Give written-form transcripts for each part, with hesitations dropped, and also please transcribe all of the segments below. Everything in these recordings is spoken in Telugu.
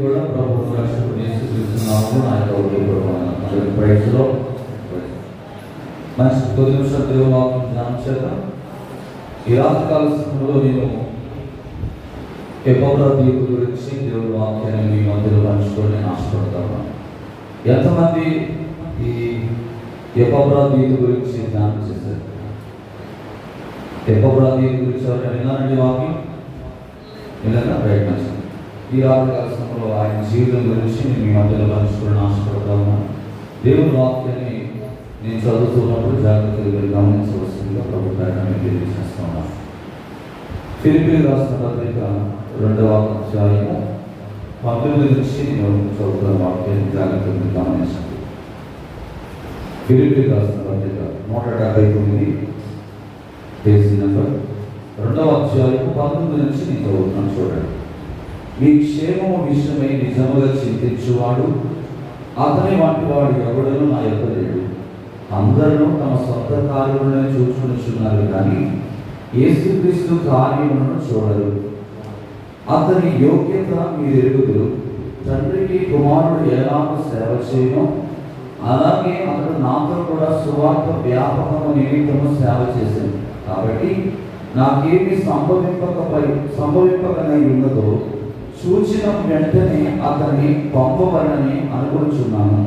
కూడా ప్రభువు రక్షకుడు యేసుక్రీస్తు నామములో నా యొక్క ఉదయపూర్వకమైన ప్రైజ్లో మంచి 9 నిమిషాల దేవుని వాక్యం ధ్యానం చేద్దాం. ఈ రాత్రికాల సమయంలో నేను ఎపఫ్రా దీపు గురించి దేవుని వాక్యాన్ని మీ మధ్యలో పంచుకొని ఆశపడతాను. ఎంతమంది ఈ ఎపఫ్రా దీపు గురించి ధ్యానం చేశారు? ఎపఫ్రా దీపు గురించి ఎవరైనా విన్నారండి? వాక్యం విన్నారా? ప్రయత్నించండి. ఈ రాత్రికాల సమయంలో ఆయన జీవితం గురించి నేను మీ మధ్యలో పంచుకొని ఆశపడతాను. దేవుని వాక్యాన్ని నేను చదువుతున్నప్పుడు జాగ్రత్తగా గమనించవలసిందిగా ప్రభు ప్రయత్నం తెలియజేస్తున్నాను. ఫిలిప్పీయులకు రాసిన పత్రిక 2వ అధ్యాయము 19 నుంచి నేను చదువుతున్న వాక్యాన్ని జాగ్రత్తగా గమనించండి. ఫిలిప్పీయులకు రాసిన పత్రిక 179 పేజీ నెంబర్ 2వ అధ్యాయము 19 నుంచి నేను చదువుతున్నాను. చూడండి. మీ క్షేమము విషయమై నిజముగా చింతించువాడు అతని వంటి వాడు ఎవడను నా యొక్క లేడు. అందరూ తమ సొంత కార్యములను చూసుకునిచున్నారు, కానీ యేసుక్రీస్తు కార్యములను చూడరు. అతని యోగ్యత మీరు ఎరుగుదురు. తండ్రికి కుమారుడు ఎలాగో సేవ చేయను, అలాగే అతడు నాతో కూడా సువార్త వ్యాపకము నిమిత్తము సేవ చేశాను. కాబట్టి నాకేమి సంభవింపకనై ఉన్నదో సూచన వెంటనే అతన్ని పంపవలనని అనుకుంటున్నాను.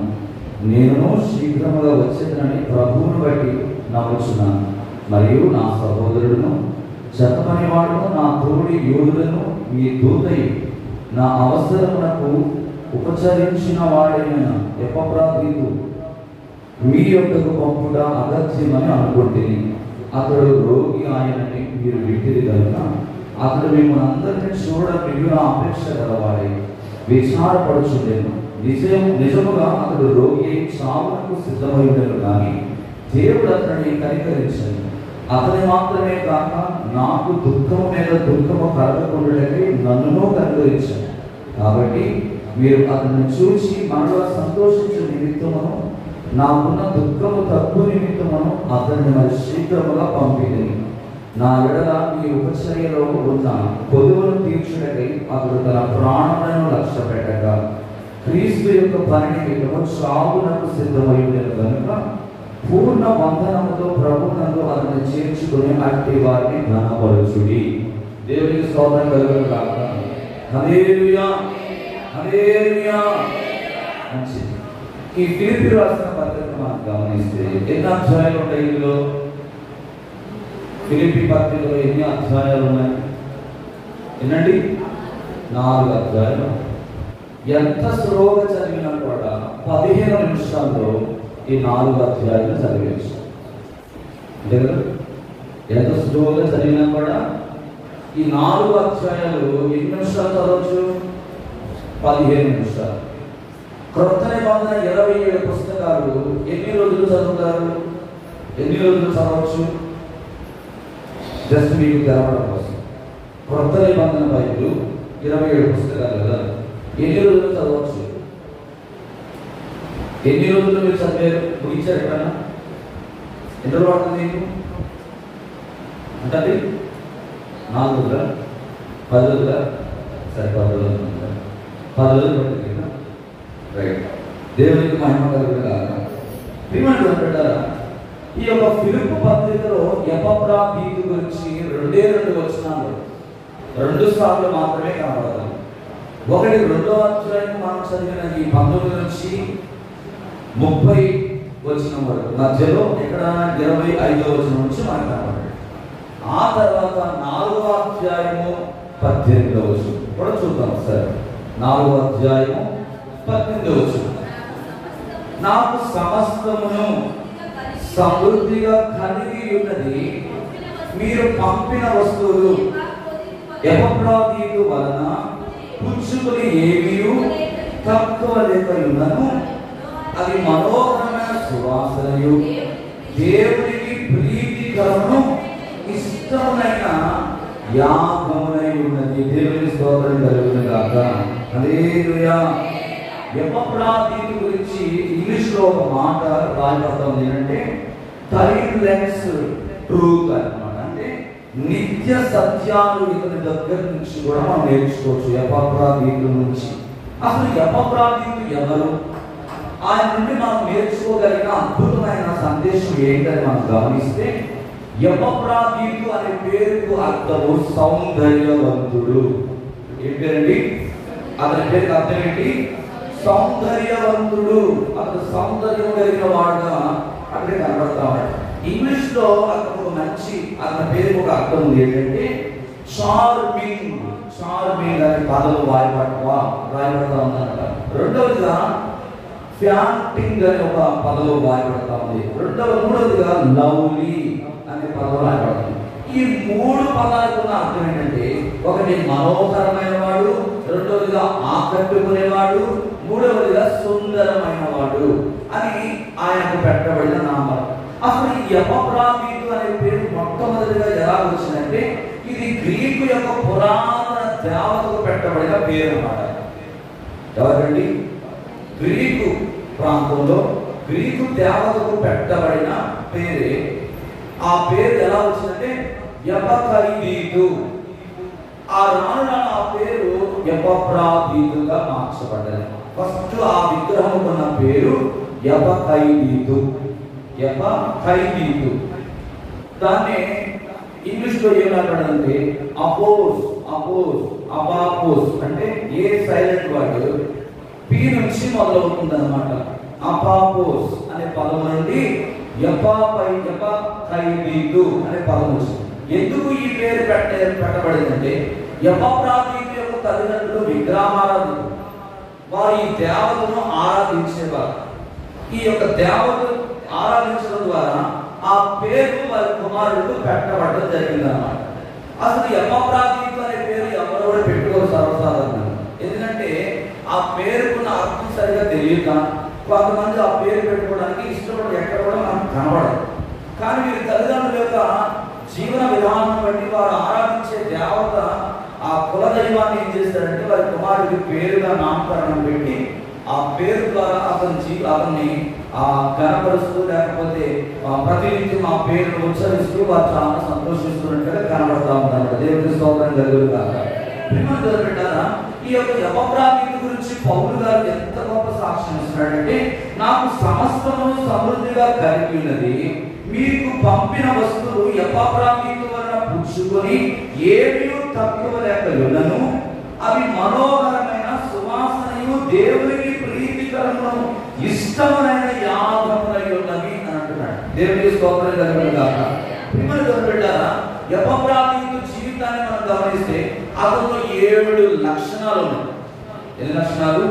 నేను శీఘ్రముగా వచ్చేదనని ప్రభువును బట్టి నమ్ముచున్నాను. మరియు నా సహోదరుడును జతమని వాడును నా తోడి యోధులను మీ దూతై నా అవసరమునకు ఉపచరించిన వాడైన ఎపఫ్రా దీపు మీ యొక్కకు పంపుట అగత్యమని అనుకుంటుని. అతడు రోగి ఆయనని మీరు వింటిరి కనుక అతడు మిమ్మల్ని అందరినీ చూడ మిగిలిన అపేక్ష గలవాడై విచారపడుచుండెను. నిజముగా అతడు రోగి చావునకు సిద్ధమై ఉండేను, కానీ దేవుడు అతనిని కనికరించాడు. అతని మాత్రమే కాక నాకు దుఃఖము మీద దుఃఖము కలగకుండాకి నన్ను కనికరించాడు. కాబట్టి మీరు అతన్ని చూసి మనలో సంతోషించే నిమిత్తమును నాకున్న దుఃఖము తక్కువ నిమిత్తమును అతన్ని మరి శీఘ్రముగా పంపిణీ. నా ఎడల ఈ ఉపచర్యలో ఉన్న పొదువును తీర్చుటకై అతడు తన ప్రాణములను లక్ష్య పెట్టగా క్రీస్తు యొక్క పని నిమిత్తము చావునకు సిద్ధమై ఉండేది కనుక పూర్ణ బంధనముతో ప్రభువునందు అతన్ని చేర్చుకుని అట్టి వారిని ఘనపరచుడి. దేవునికి స్తోత్రం కలుగును గాక. హల్లెలూయా, హల్లెలూయా. మంచిది. ఈ ఫిలిప్పీయులకు రాసిన పత్రిక మనం గమనిస్తే ఎన్ని అధ్యాయాలు ఉంటాయి? ఇందులో ఫిలిప్పీ పత్రికలో ఎన్ని అధ్యాయాలు ఉన్నాయి? వినండి, 4 అధ్యాయాలు. ఎంత స్లోగా చదివినా కూడా 15 నిమిషాల్లో ఈ 4 అధ్యాయాలు చదివేచ్చు. అంతే కదా? ఎంత స్లోగా చదివినా కూడా ఈ 4 అధ్యాయాలు ఎన్ని నిమిషాలు చదవచ్చు? 15 నిమిషాలు. క్రొత్త నిబంధన 27 పుస్తకాలు ఎన్ని రోజులు చదువుతారు? ఎన్ని రోజులు చదవచ్చు? జస్ట్ మీకు తెరవడం కోసం. క్రొత్త నిబంధన బైబిల్ 27 పుస్తకాలు కదా, ఎన్ని రోజులు చదవచ్చు? ఎన్ని రోజులు మీరు చదివారు? ముగించారు ఎక్కడన్నా? ఎన్ని రోజులు పడుతుంది మీకు? అంటే 4 రోజుల 10 రోజుల? సరే, 10 రోజులు 10 రోజులు పడుతుంది కదా. రైట్. దేవునికి మహిమ కలుగును. ప్రియమైనటువంటి ఈ యొక్క ఫిలిప్పీ పత్రికలో ఎపఫ్రా దీపు గురించి 2 వచనాలు 2 సార్లు మాత్రమే కనబడతాయి. ఒకటి 2వ అధ్యాయం మనం చదివిన ఈ 19 నుంచి 30 వచనం వరకు, మధ్యలో ఎక్కడ 25వ వచనం నుంచి మనకు కనబడతాయి. ఆ తర్వాత 4వ అధ్యాయము 18వ వచనం కూడా చూద్దాం. సరే, 4వ అధ్యాయము 18వ వచనం. నాకు సమస్తమును సమృద్ధిగా కలిగి ఉన్నది, మీరు పంపిన వస్తువులు ఎపఫ్రా దీపు వలన పుచ్చుకుని ఏమీ తక్కువ లేక ఉన్నను. అది మనోహరమైన సువాసనయు దేవునికి ప్రీతికరమును ఇష్టమైన యాగమునై ఉన్నది. దేవుని స్తోత్రం కలుగును గాక. హల్లెలూయా. ఎపఫ్రా దీపు గురించి ఇంగ్లీష్లో ఒక మాట రాయబడతాం ఏంటంటే టైమ్లెస్ ట్రూత్ అన్నమాట. అంటే నిత్య సత్యాలు ఇతని దగ్గర నుంచి కూడా మనం నేర్చుకోవచ్చు. ఎపఫ్రా దీపు నుంచి అసలు ఎపఫ్రాదీతు ఎవరు? ఆయన నుండి మనం నేర్చుకోగలిగిన అద్భుతమైన సందేశం ఏంటని మనం గమనిస్తే, ఎపఫ్రాదీతు అనే పేరుకు అర్థము సౌందర్యవంతుడు. ఏం పేరండి? అతని పేరుకి అర్థం ఏంటి? సౌందర్యవంతుడు. అతను సౌందర్యం కలిగిన వాడుగా అక్కడే కనబడతా ఉన్నాడు. ఇంగ్లీష్ లో అతను మంచి అతని పేరుకు ఒక అర్థం ఉంది, ఏంటంటే చార్మింగ్. చార్మింగ్ అనే పదం రాయబడతా ఉందన్నమాట. రెండవదిగా ఫ్యాంటింగ్ అనే ఒక పదం రాయబడతా ఉంది. మూడవదిగా లవ్లీ అనే పదం రాయబడుతుంది. ఈ మూడు పదాలకు ఉన్న అర్థం ఏంటంటే, ఒకటి మనోహరమైన వాడు, రెండవదిగా ఆకట్టుకునేవాడు, మూడవదిగా సుందరమైన వాడు అని ఆయనకు పెట్టబడిన నామం. అసలు ఈ ఎపఫ్రాదీతు అనే పేరు మొట్టమొదటిగా ఎలా వచ్చిందంటే, ఇది గ్రీకు యొక్క పురాతన దేవతకు పెట్టబడిన పేరు అన్నమాట. ఎవరండి? గ్రీకు ప్రాంతంలో గ్రీకు దేవతకు పెట్టబడిన పేరే. ఆ పేరు ఎలా వచ్చిందంటే ఎపఫ్రాదీతు. ఆ రాను ఆ పేరు ఎపఫ్రాదీతుగా మార్చబడ్డది. ఫస్ట్ ఆ విగ్రహం ఉన్న పేరు ఎపఫ్రాదీతు. ఎపఫ్రాదీతు దాన్ని ఇంగ్లీష్ లో ఏమంటాడంటే అపోస్, అబాపోస్. అంటే ఏ సైలెంట్ వర్డ్ పి నుంచి మొదలవుతుంది అనమాట. అపాపోస్ అనే పదం నుండి ఎపఫ్రాదీతు అనే పదం వచ్చింది. ఎందుకు ఈ పేరు పెట్టబడిందంటే, ఎపఫ్రాదీతు యొక్క తల్లిదండ్రులు విగ్రహారాధన. వారు ఈ దేవతను ఆరాధించేవారు. ఈ యొక్క దేవతను ఆరాధించడం ద్వారా ఆ పేరు వారి కుమారుడికి పెట్టబడడం జరిగింది అన్నమాట. అసలు ఎపఫ్రాదీతు అనే పేరు ఎవరు కూడా పెట్టుకోరు సర్వసాధారణంగా. ఎందుకంటే ఆ పేరుకున్న అర్థం సరిగా తెలియక కొంతమంది ఆ పేరు పెట్టుకోవడానికి ఇష్టపడి ఎక్కడ కూడా మనకు కనబడదు. కానీ వీరి తల్లిదండ్రుల యొక్క జీవన విధానం బట్టి వారు ఆరాధించే దేవత ఆ కులదైవాన్ని ఏం చేస్తారంటే, వారి కుమారుడికి పేరుగా నామకరణం పెట్టి ఆ పేరు ద్వారా అతన్ని కనపరుస్తూ, లేకపోతే ప్రతినిత్యం ఆ పేరును ఉచ్చరిస్తూ వారు చాలా సంతోషిస్తున్నట్టుగా కనబడతా ఉంటారు. దేవుడి స్తోత్రం కలుగుగాక. పెట్టారా? ఈ యొక్క ఎపఫ్రాదీతు గురించి పౌలు గారు ఎంత గొప్ప సాక్ష్యం ఇస్తున్నాడంటే, నాకు సమస్తము సమృద్ధిగా కలిగి ఉన్నది, మీకు పంపిన వస్తువులు ఎపఫ్రాదీతు వలన పుచ్చుకొని ఏమీ తక్కువ లేకయున్నను, అవి మనోహరమైన సువాసనయు దేవునికి ప్రీతికరమును ఇష్టమైన యాగములై ఉన్నవి అని అంటున్నాడు. దేవునికి స్తోత్రం కలుగుగాక. పెట్టారా? ఎపఫ్రాదీతు జీవితాన్ని మనం గమనిస్తే అతను 7 లక్షణాలు ఉన్నాయి. ఎన్ని లక్షణాలు?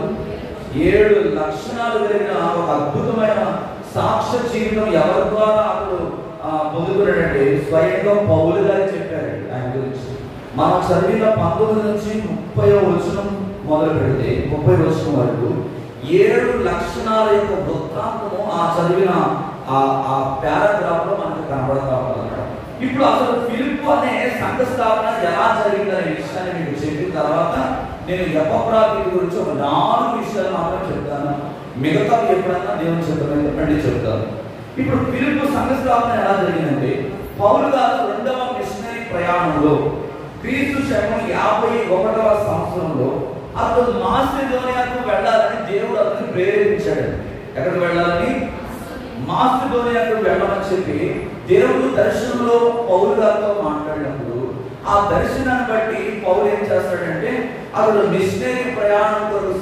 7 లక్షణాలు కలిగిన ఒక అద్భుతమైన సాక్ష్య జీవితం ఎవరి ద్వారా అతడు పొందుకున్నాడంటే, స్వయంగా పౌలు గారు చెప్పారు ఆయన గురించి. మనం చదివిన 19 నుంచి 30వ వచనం మొదలు పెడితే 30వ వచనం వరకు 7 లక్షణాల యొక్క వృత్తాంతము ఆ చదివిన ఆ పారాగ్రాఫ్ లో మనకు కనబడతా ఉంటుంది. ఇప్పుడు అసలు ఫిలిప్పు అనే సంఘ స్థాపన ఎలా జరిగిందనే విషయాన్ని మీకు చెప్పిన తర్వాత నేను ఎపఫ్రాదీతు గురించి ఒక 4 విషయాలు మాత్రం చెప్తాను. మిగతావి ఎప్పుడైనా దేవుని చెప్పండి చెప్తాను. ఇప్పుడు ఫిలిప్పు సంఘ స్థాపన ఎలా జరిగిందంటే, పౌలు గారు 2వ మిషనరీ ప్రయాణంలో క్రీస్తు శకం 51వ సంవత్సరంలో అతను మాసిదోనియాకు వెళ్ళాలని దేవుడు అతన్ని ప్రేరేపించాడు. ఎక్కడికి వెళ్ళాలని? మాసిదోనియాకు వెళ్ళమని చెప్పి దేవుడు దర్శనంలో పౌలు గారితో మాట్లాడినప్పుడు ఆ దర్శనాన్ని బట్టి పౌలు ఏం చేస్తాడంటే, అతడు మిషనరీ ప్రయాణం కొరకు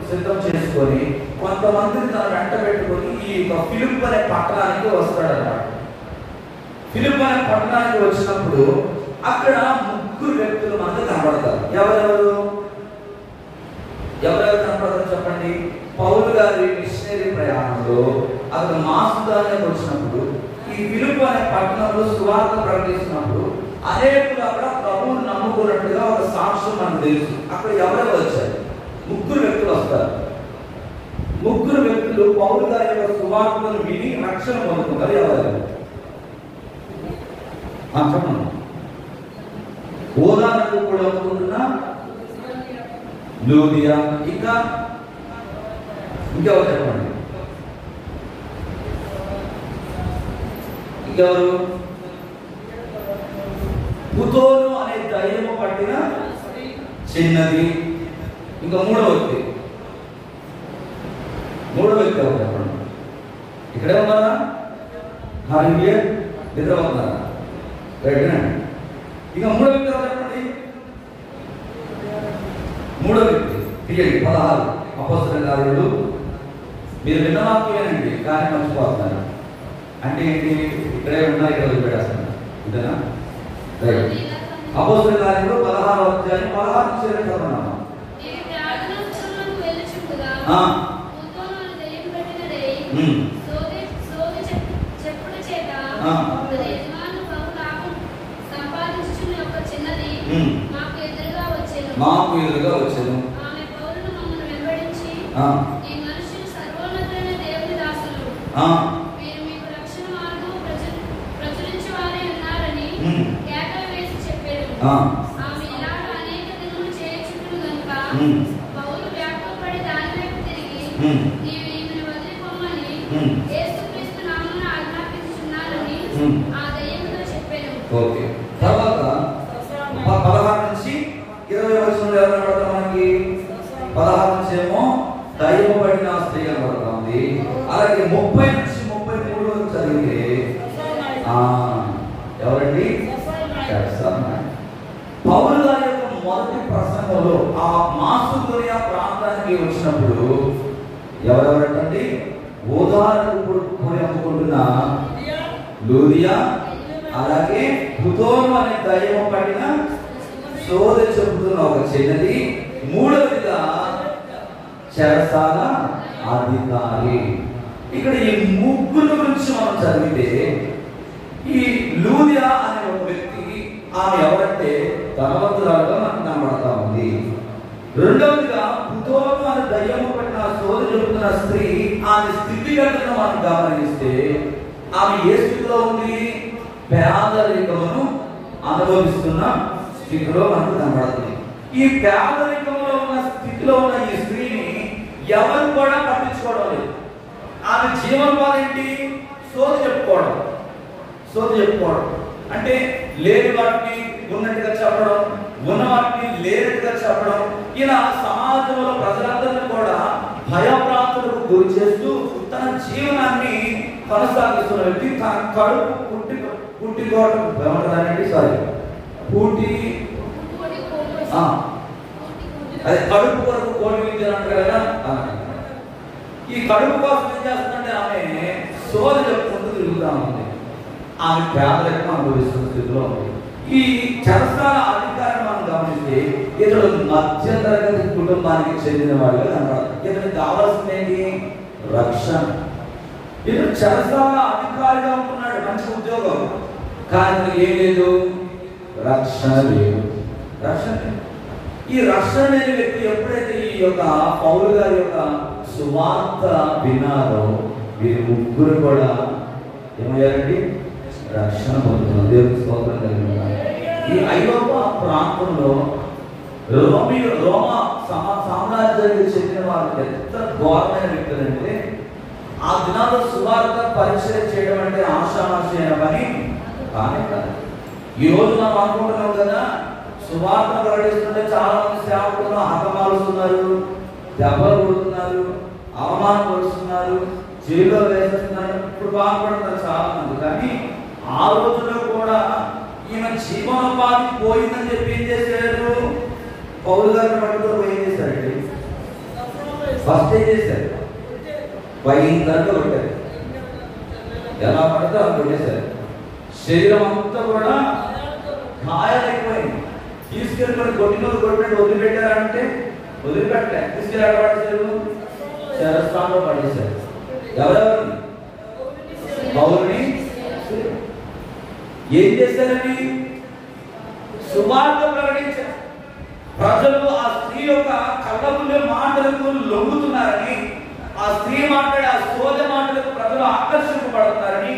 సిద్ధం చేసుకొని కొంతమందిని తన వెంట పెట్టుకొని ఈ ఫిలిప్ అనే పట్టణానికి వస్తాడన్నమాట. ఫిలిప్ అనే పట్టణానికి వచ్చినప్పుడు అక్కడ 3 వ్యక్తులు మనకు కనబడతారు. ఎవరెవరు కనపడతారు చెప్పండి? పౌలు గారి మిషనరీ ప్రయాణంలో అతను మాసిదోనియాకు వచ్చినప్పుడు, ఈ ఫిలిప్ అనే పట్టణంలో సువార్త ప్రకటిస్తున్నప్పుడు అనేకులు అక్కడ ప్రభువును నమ్ముకున్నట్టుగా ఒక సాక్ష్యం మనకు తెలుసు. అక్కడ ఎవరెవరు వచ్చారు? 3 వ్యక్తులు వస్తారు. 3 వ్యక్తులు పౌలు గారి యొక్క సువార్తను విని రక్షణ పొందుకుంటారు. ఎవరు? చెప్పండి. ఓదానకు కూడా అనుకుంటున్నా లూదియా, ఇంకెవరు చెప్పండి? ఇంకెవరు? పుతోను అనే దయ్యము పట్టిన చిన్నది. ఇంకా 3వ వ్యక్తి మూడో వ్యక్తి ఎవరు చెప్పండి? ఇక్కడే ఉన్నారా? నిద్ర ఉన్నారా? రైట్. ఇక మూడో వ్యక్తి ఎవరు చెప్పండి? మూడో వ్యక్తి తీయండి 16 అపోస్తలుల కార్యాలు. మీరు విన్న వాక్యమేనండి, కానీ మర్చిపోతున్నారు. అంటే ఏంటి? ఇక్కడే ఉన్నా, ఇక్కడ వదిలిపెట్టేస్తున్నారు. ఇదేనా? రైట్. అపోస్తలుల కార్యాలు 16వ అధ్యాయం 16 నుంచి 20 చదవమన్నాము. మాకు ఎదురుగా వచ్చాను. ఓకే. తర్వాత 16 నుంచి 20 వచనంలో ఎవరు కనబడతారు మనకి? 16 నుంచి ఏమో దయ్యము పడిన స్త్రీ కనబడుతుంది. అలాగే 30 నుంచి 33 వరకు చదివితే ఎవరండి? పౌలు గారి యొక్క మొదటి ప్రసంగంలో ఆ మాసిదోనియా ప్రాంతానికి వచ్చినప్పుడు ఎవరెవరంటండి? ఓదారకు పోయి అమ్ముకుంటున్న లూదియా, అలాగే పుతోను అనే దయ్యము పడిన శోధ చెబుతున్న ఒక చెన్నది, మూడవదిగా చెరసాల అధికారి. ఇక్కడ ఈ ముగ్గురు గురించి మనం చదివితే, ఈ లూదియా అనే ఒక వ్యక్తి, ఆమె ఎవరంటే ధనవంతురాలుగా మనకు కనబడతా ఉంది. రెండవదిగా పుతోను అనే దయ్యము పడిన శోధ చెబుతున్న స్త్రీ, ఆమె స్థితిగతులను మనం గమనిస్తే ఆమె ఏ స్థితిలో ఉంది? పేదరికమును అనుభవిస్తున్న స్థితిలో మనకు కనబడుతుంది. ఈ పేదరికంలో ఉన్న స్థితిలో ఉన్న ఈ స్త్రీని ఎవరు కూడా పట్టించుకోవడం లేదు. ఆమె జీవనోపాధి ఏంటి? సోది చెప్పుకోవడం. అంటే లేని వాటిని ఉన్నట్టుగా చెప్పడం, ఉన్న వాటిని లేనట్టుగా చెప్పడం. ఇలా సమాజంలో ప్రజలందరినీ కూడా భయభ్రాంతులకు గురి చేస్తూ తన జీవనాన్ని కొనసాగిస్తున్న వ్యక్తి. తన కడుపు పుట్టికోవడం అదే కడుపు కొరకు కోటి విద్యలు అంటారు కదా. ఈ కడుపు కోసం ఏం చేస్తుందంటే ఆమె సోద చెప్పుకుంటూ తిరుగుతా ఉంది. ఆమె పేదరికం అనుభవిస్తున్న స్థితిలో ఉంది. ఈ చెరసాల అధికారిని మనం గమనిస్తే ఇతడు మధ్యతరగతి కుటుంబానికి చెందిన వాడుగా కనబడతాడు. ఇతనికి కావాల్సింది ఏంటి? రక్షణ. ఇతడు చెరసాల అధికారిగా ఉంటున్నాడు, మంచి ఉద్యోగం, కానీ ఏం లేదు, రక్షణ లేదు. ఈ రక్షణ లేని వ్యక్తి ఎప్పుడైతే ఈ యొక్క పౌలు గారి యొక్క సువార్త విన్నారో, వీరి ముగ్గురు కూడా ఏమయ్యారండి? రక్షణ పొందుతున్నారు. దేవునికి స్తోత్రం కలిగి ఉన్నారు. ఈ ఐరోపా ప్రాంతంలో రోమా సామ్రాజ్యానికి చెందిన వారికి ఎంత ఘోరమైన వ్యక్తులంటే, ఆ దినాల్లో సువార్త పరిచయం చేయడం అంటే ఆశామాషైన పని కానీ కాదు. ఈ రోజు మనం అనుకుంటున్నాం కదా, సువార్త ప్రకటిస్తుంటే చాలా మంది సేవకులు హతమారుస్తున్నారు, దెబ్బలు కొడుతున్నారు, అవమానపరుస్తున్నారు, జైల్లో వేసేస్తున్నారు. ఇప్పుడు బాధపడుతున్నారు చాలా మంది. కానీ ఆ రోజుల్లో కూడా ఈమె జీవనోపాధి పోయిందని చెప్పి ఏం చేశారు? పౌలు గారిని పట్టుకొని ఏం చేశారండి? ఫస్ట్ ఏం చేశారు? భయంకరంగా కొట్టారు. ఎలా పడితే అలా కొట్టేశారు. శరీరం అంతా కూడా గాయాలైపోయింది. తీసుకెళ్ళి కొట్టినట్టు వదిలిపెట్టారంటే వదిలిపెట్టలే. తీసుకెళ్ళి ఎక్కడ పడేశారు? శరస్థానంలో పడేశారు. ఎవరెవరు? పౌలుని. ఏం చేశారని? సువార్త ప్రకటించారు. ప్రజలు ఆ స్త్రీ యొక్క కళ్ళబుల్లే మాటలకు లొంగుతున్నారని, ఆ స్త్రీ మాట్లాడే ఆ సోద మాటలకు ప్రజలు ఆకర్షింపబడుతున్నారని,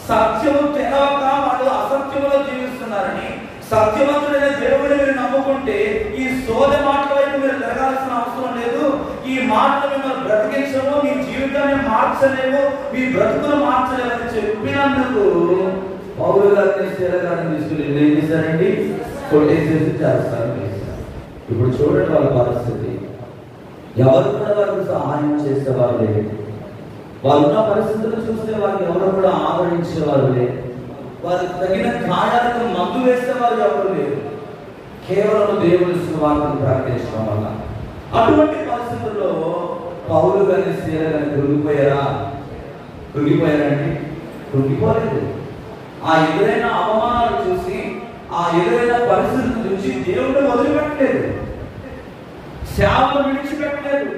సత్యము తెలవక వాళ్ళు అసత్యములో జీవిస్తున్నారని, సత్యవంతుడైన దేవుడిని మీరు నమ్ముకుంటే ఈ సోద మాటల వైపు మీరు తిరగాల్సిన అవసరం లేదు. ఈ మాటలు మిమ్మల్ని బ్రతికించము, మీ జీవితాన్ని మార్చలేము, మీ బ్రతుకులు మార్చలేమని చెప్పినందుకు పౌలు గారిని శీలగారిని తీసుకుని ఏం చేశారండి? కొట్టేసేసి చేస్తారు. ఇప్పుడు చూడండి వాళ్ళ పరిస్థితి. ఎవరు కూడా వారికి సహాయం చేసేవారు లేదు. వాళ్ళు ఉన్న పరిస్థితులు చూస్తే వారికి ఎవరు కూడా ఆదరించేవారు లేదు. వారికి తగిన గాయాలకు మందు వేస్తే వారు ఎవరు లేరు. కేవలం దేవుని సువార్తను ప్రకటించడం వల్ల. అటువంటి పరిస్థితుల్లో పౌలు గారి శీల గారి కృంగిపోయారండి? కృంగిపోలేదు. ఆ ఎదురైన అవమానాలు చూసి, ఆ ఎదురైన పరిస్థితులు చూసి దేవుడిని వదిలిపెట్టలేదు, సేవను విడిచిపెట్టలేదు,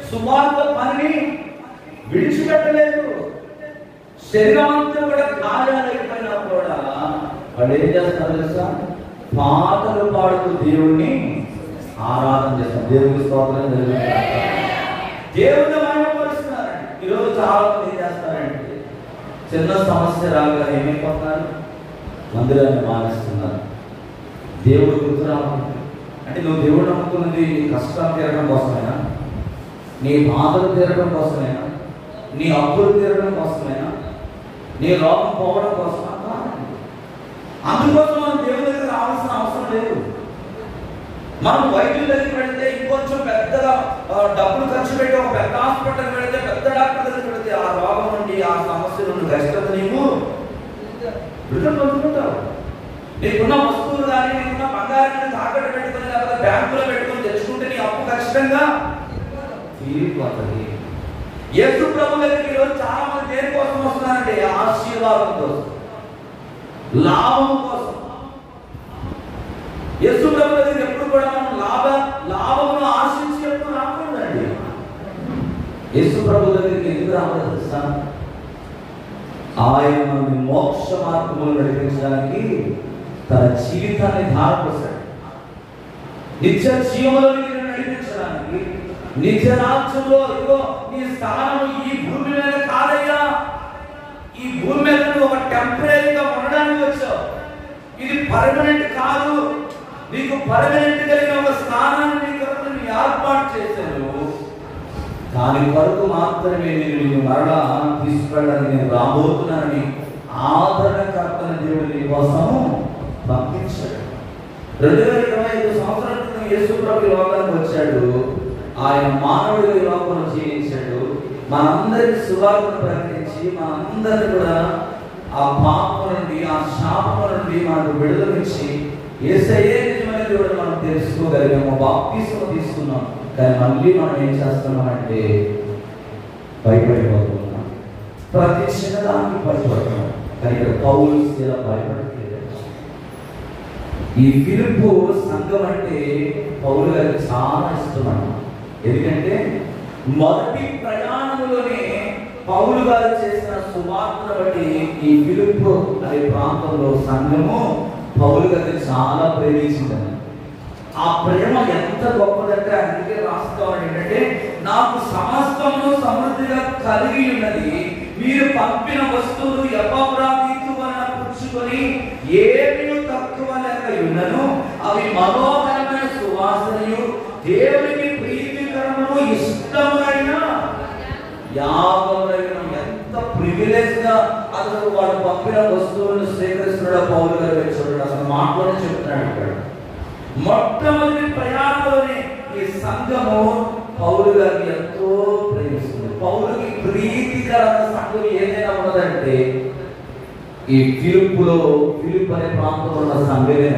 సువార్త పనిని విడిచిపెట్టలేదు. శరీరమంతా కూడా గాయాలైపోయినా కూడా వాళ్ళు ఏం చేస్తారు తెలుసా? పాటలు పాడుతూ దేవుణ్ణి ఆరాధన చేస్తారు. దేవుని స్తోత్రం, దేవుని మహిమపరుస్తున్నారండి. ఈరోజు చాలా మంది ఏం చేస్తారంటే, చిన్న సమస్య రాగా ఏమైపోతున్నారు? మందిరాన్ని మానేస్తున్నారు. దేవుడు గుర్తు రావాలి అంటే, నువ్వు దేవుడు నమ్ముకున్నది నీ కష్టాలు తీరడం కోసమేనా? నీ బాధలు తీరడం కోసమేనా? నీ అప్పులు తీరడం కోసమేనా? నీ రోగం పోవడం కోసమా? అందుకోసం మనం దేవుడి దగ్గర రావాల్సిన అవసరం లేదు. మనం వైద్యుల దగ్గరికి వెళితే ఇంకొంచెం పెద్దగా డబ్బులు ఖర్చు పెట్టి ఒక పెద్ద హాస్పిటల్ వెళితే, పెద్ద డాక్టర్ దగ్గరికి వెళితే ఆ రోగం నుండి, ఆ సమస్య నుండి కష్టత నీకు విడుదల పొందుకుంటావు. నీకున్న వస్తువులు కానీ, నీకున్న బంగారాన్ని తాకట్టు పెట్టుకుని లేకపోతే బ్యాంకులో పెట్టుకుని తెచ్చుకుంటే నీ అప్పు ఖచ్చితంగా తీరిపోతుంది. యేసు ప్రభు దగ్గరికి ఈరోజు చాలా మంది దేని కోసం వస్తున్నారంటే, ఆశీర్వాదం కోసం, లాభం కోసం. యేసు ప్రభు దగ్గరికి ఎప్పుడు కూడా మనం లాభమును ఆశించి ఎప్పుడు రాకూడదండి. యేసు ప్రభు దగ్గరికి ఎందుకు రావాలి తెలుసా? ఆయన మనల్ని మోక్ష మార్గంలో నడిపించడానికి తన జీవితాన్ని ధారపోసాడు. నిత్య జీవంలో నడిపించడానికి, నిత్య రాజ్యంలో ఇదిగో నీ స్థానం ఈ భూమి మీద కాదయ్యా. ఈ భూమి మీద నువ్వు ఒక టెంపరీగా ఉండడానికి వచ్చావు. ఇది పర్మనెంట్ కాదు. నీకు పర్మనెంట్ కలిగిన ఒక స్థానాన్ని నీ కొరకు ఏర్పాటు చేశాను. దాని కొరకు మాత్రమే నేను మరలా తీసుకెళ్ళడానికి నేను రాబోతున్నానని ఆదరణకర్తన దేవుడు నీ కోసము పంపించాడు. 2025 సంవత్సరాల క్రితం యేసు ప్రభు లోకానికి వచ్చాడు. ఆయన మానవుడిగా ఈ లోకంలో జీవించాడు. మనందరికి సువార్తను ప్రకటించి మనందరినీ కూడా ఆ పాపం నుండి, ఆ శాపం నుండి మనకు విడుదలించి యేసయ్యే నిజమైన దేవుడు మనం తెలుసుకోగలిగాము. బాప్తిస్మం తీసుకున్నాం. కానీ మళ్ళీ మనం ఏం చేస్తున్నామంటే భయపడిపోతున్నాం. ప్రతి చిన్నదానికి భయపడుతున్నాం. కానీ ఇక్కడ పౌలు ఇలా భయపడట్లేదు. ఈ ఫిలిప్పు సంఘం అంటే పౌలు గారికి చాలా ఇష్టం అన్నమాట. ఎందుకంటే మొదటి ప్రయాణంలోనే పౌలు గారు చేసిన సువార్తను బట్టి ఈ ఫిలిప్పు అనే ప్రాంతంలో సంఘము పౌలు గారిని చాలా ప్రేమించిందని. ఆ ప్రేమ ఎంత గొప్పదంటే అందుకే రాసుకోవాలి ఏంటంటే, నాకు సమస్తము సమృద్ధిగా కలిగి ఉన్నది, మీరు పంపిన వస్తువులు ఎపఫ్రాదీతువలన పుచ్చుకొని ఏమీ తక్కువ లేక ఉన్నను, అవి మనోహరమైన సువాసనయు దేవునికి ప్రీతికరము ఇష్టమైన యాగములైన. ఎంత ప్రివిలేజ్ గా అసలు వాడు పంపిన వస్తువులను స్వీకరిస్తున్నాడు పౌలు గారు. చూడండి, అసలు మాటలోనే చెప్తున్నాడు ఇక్కడ. మొట్టమొదటి ప్రయాణంలోనే ఈ సంఘము పౌలు గారిని ఎంతో ప్రేమిస్తుంది. పౌలుకి ప్రీతికరమైన సంఘం ఏదైనా ఉన్నదంటే ఈ ఫిలిప్ అనే ప్రాంతంలో ఉన్న సంఘమే.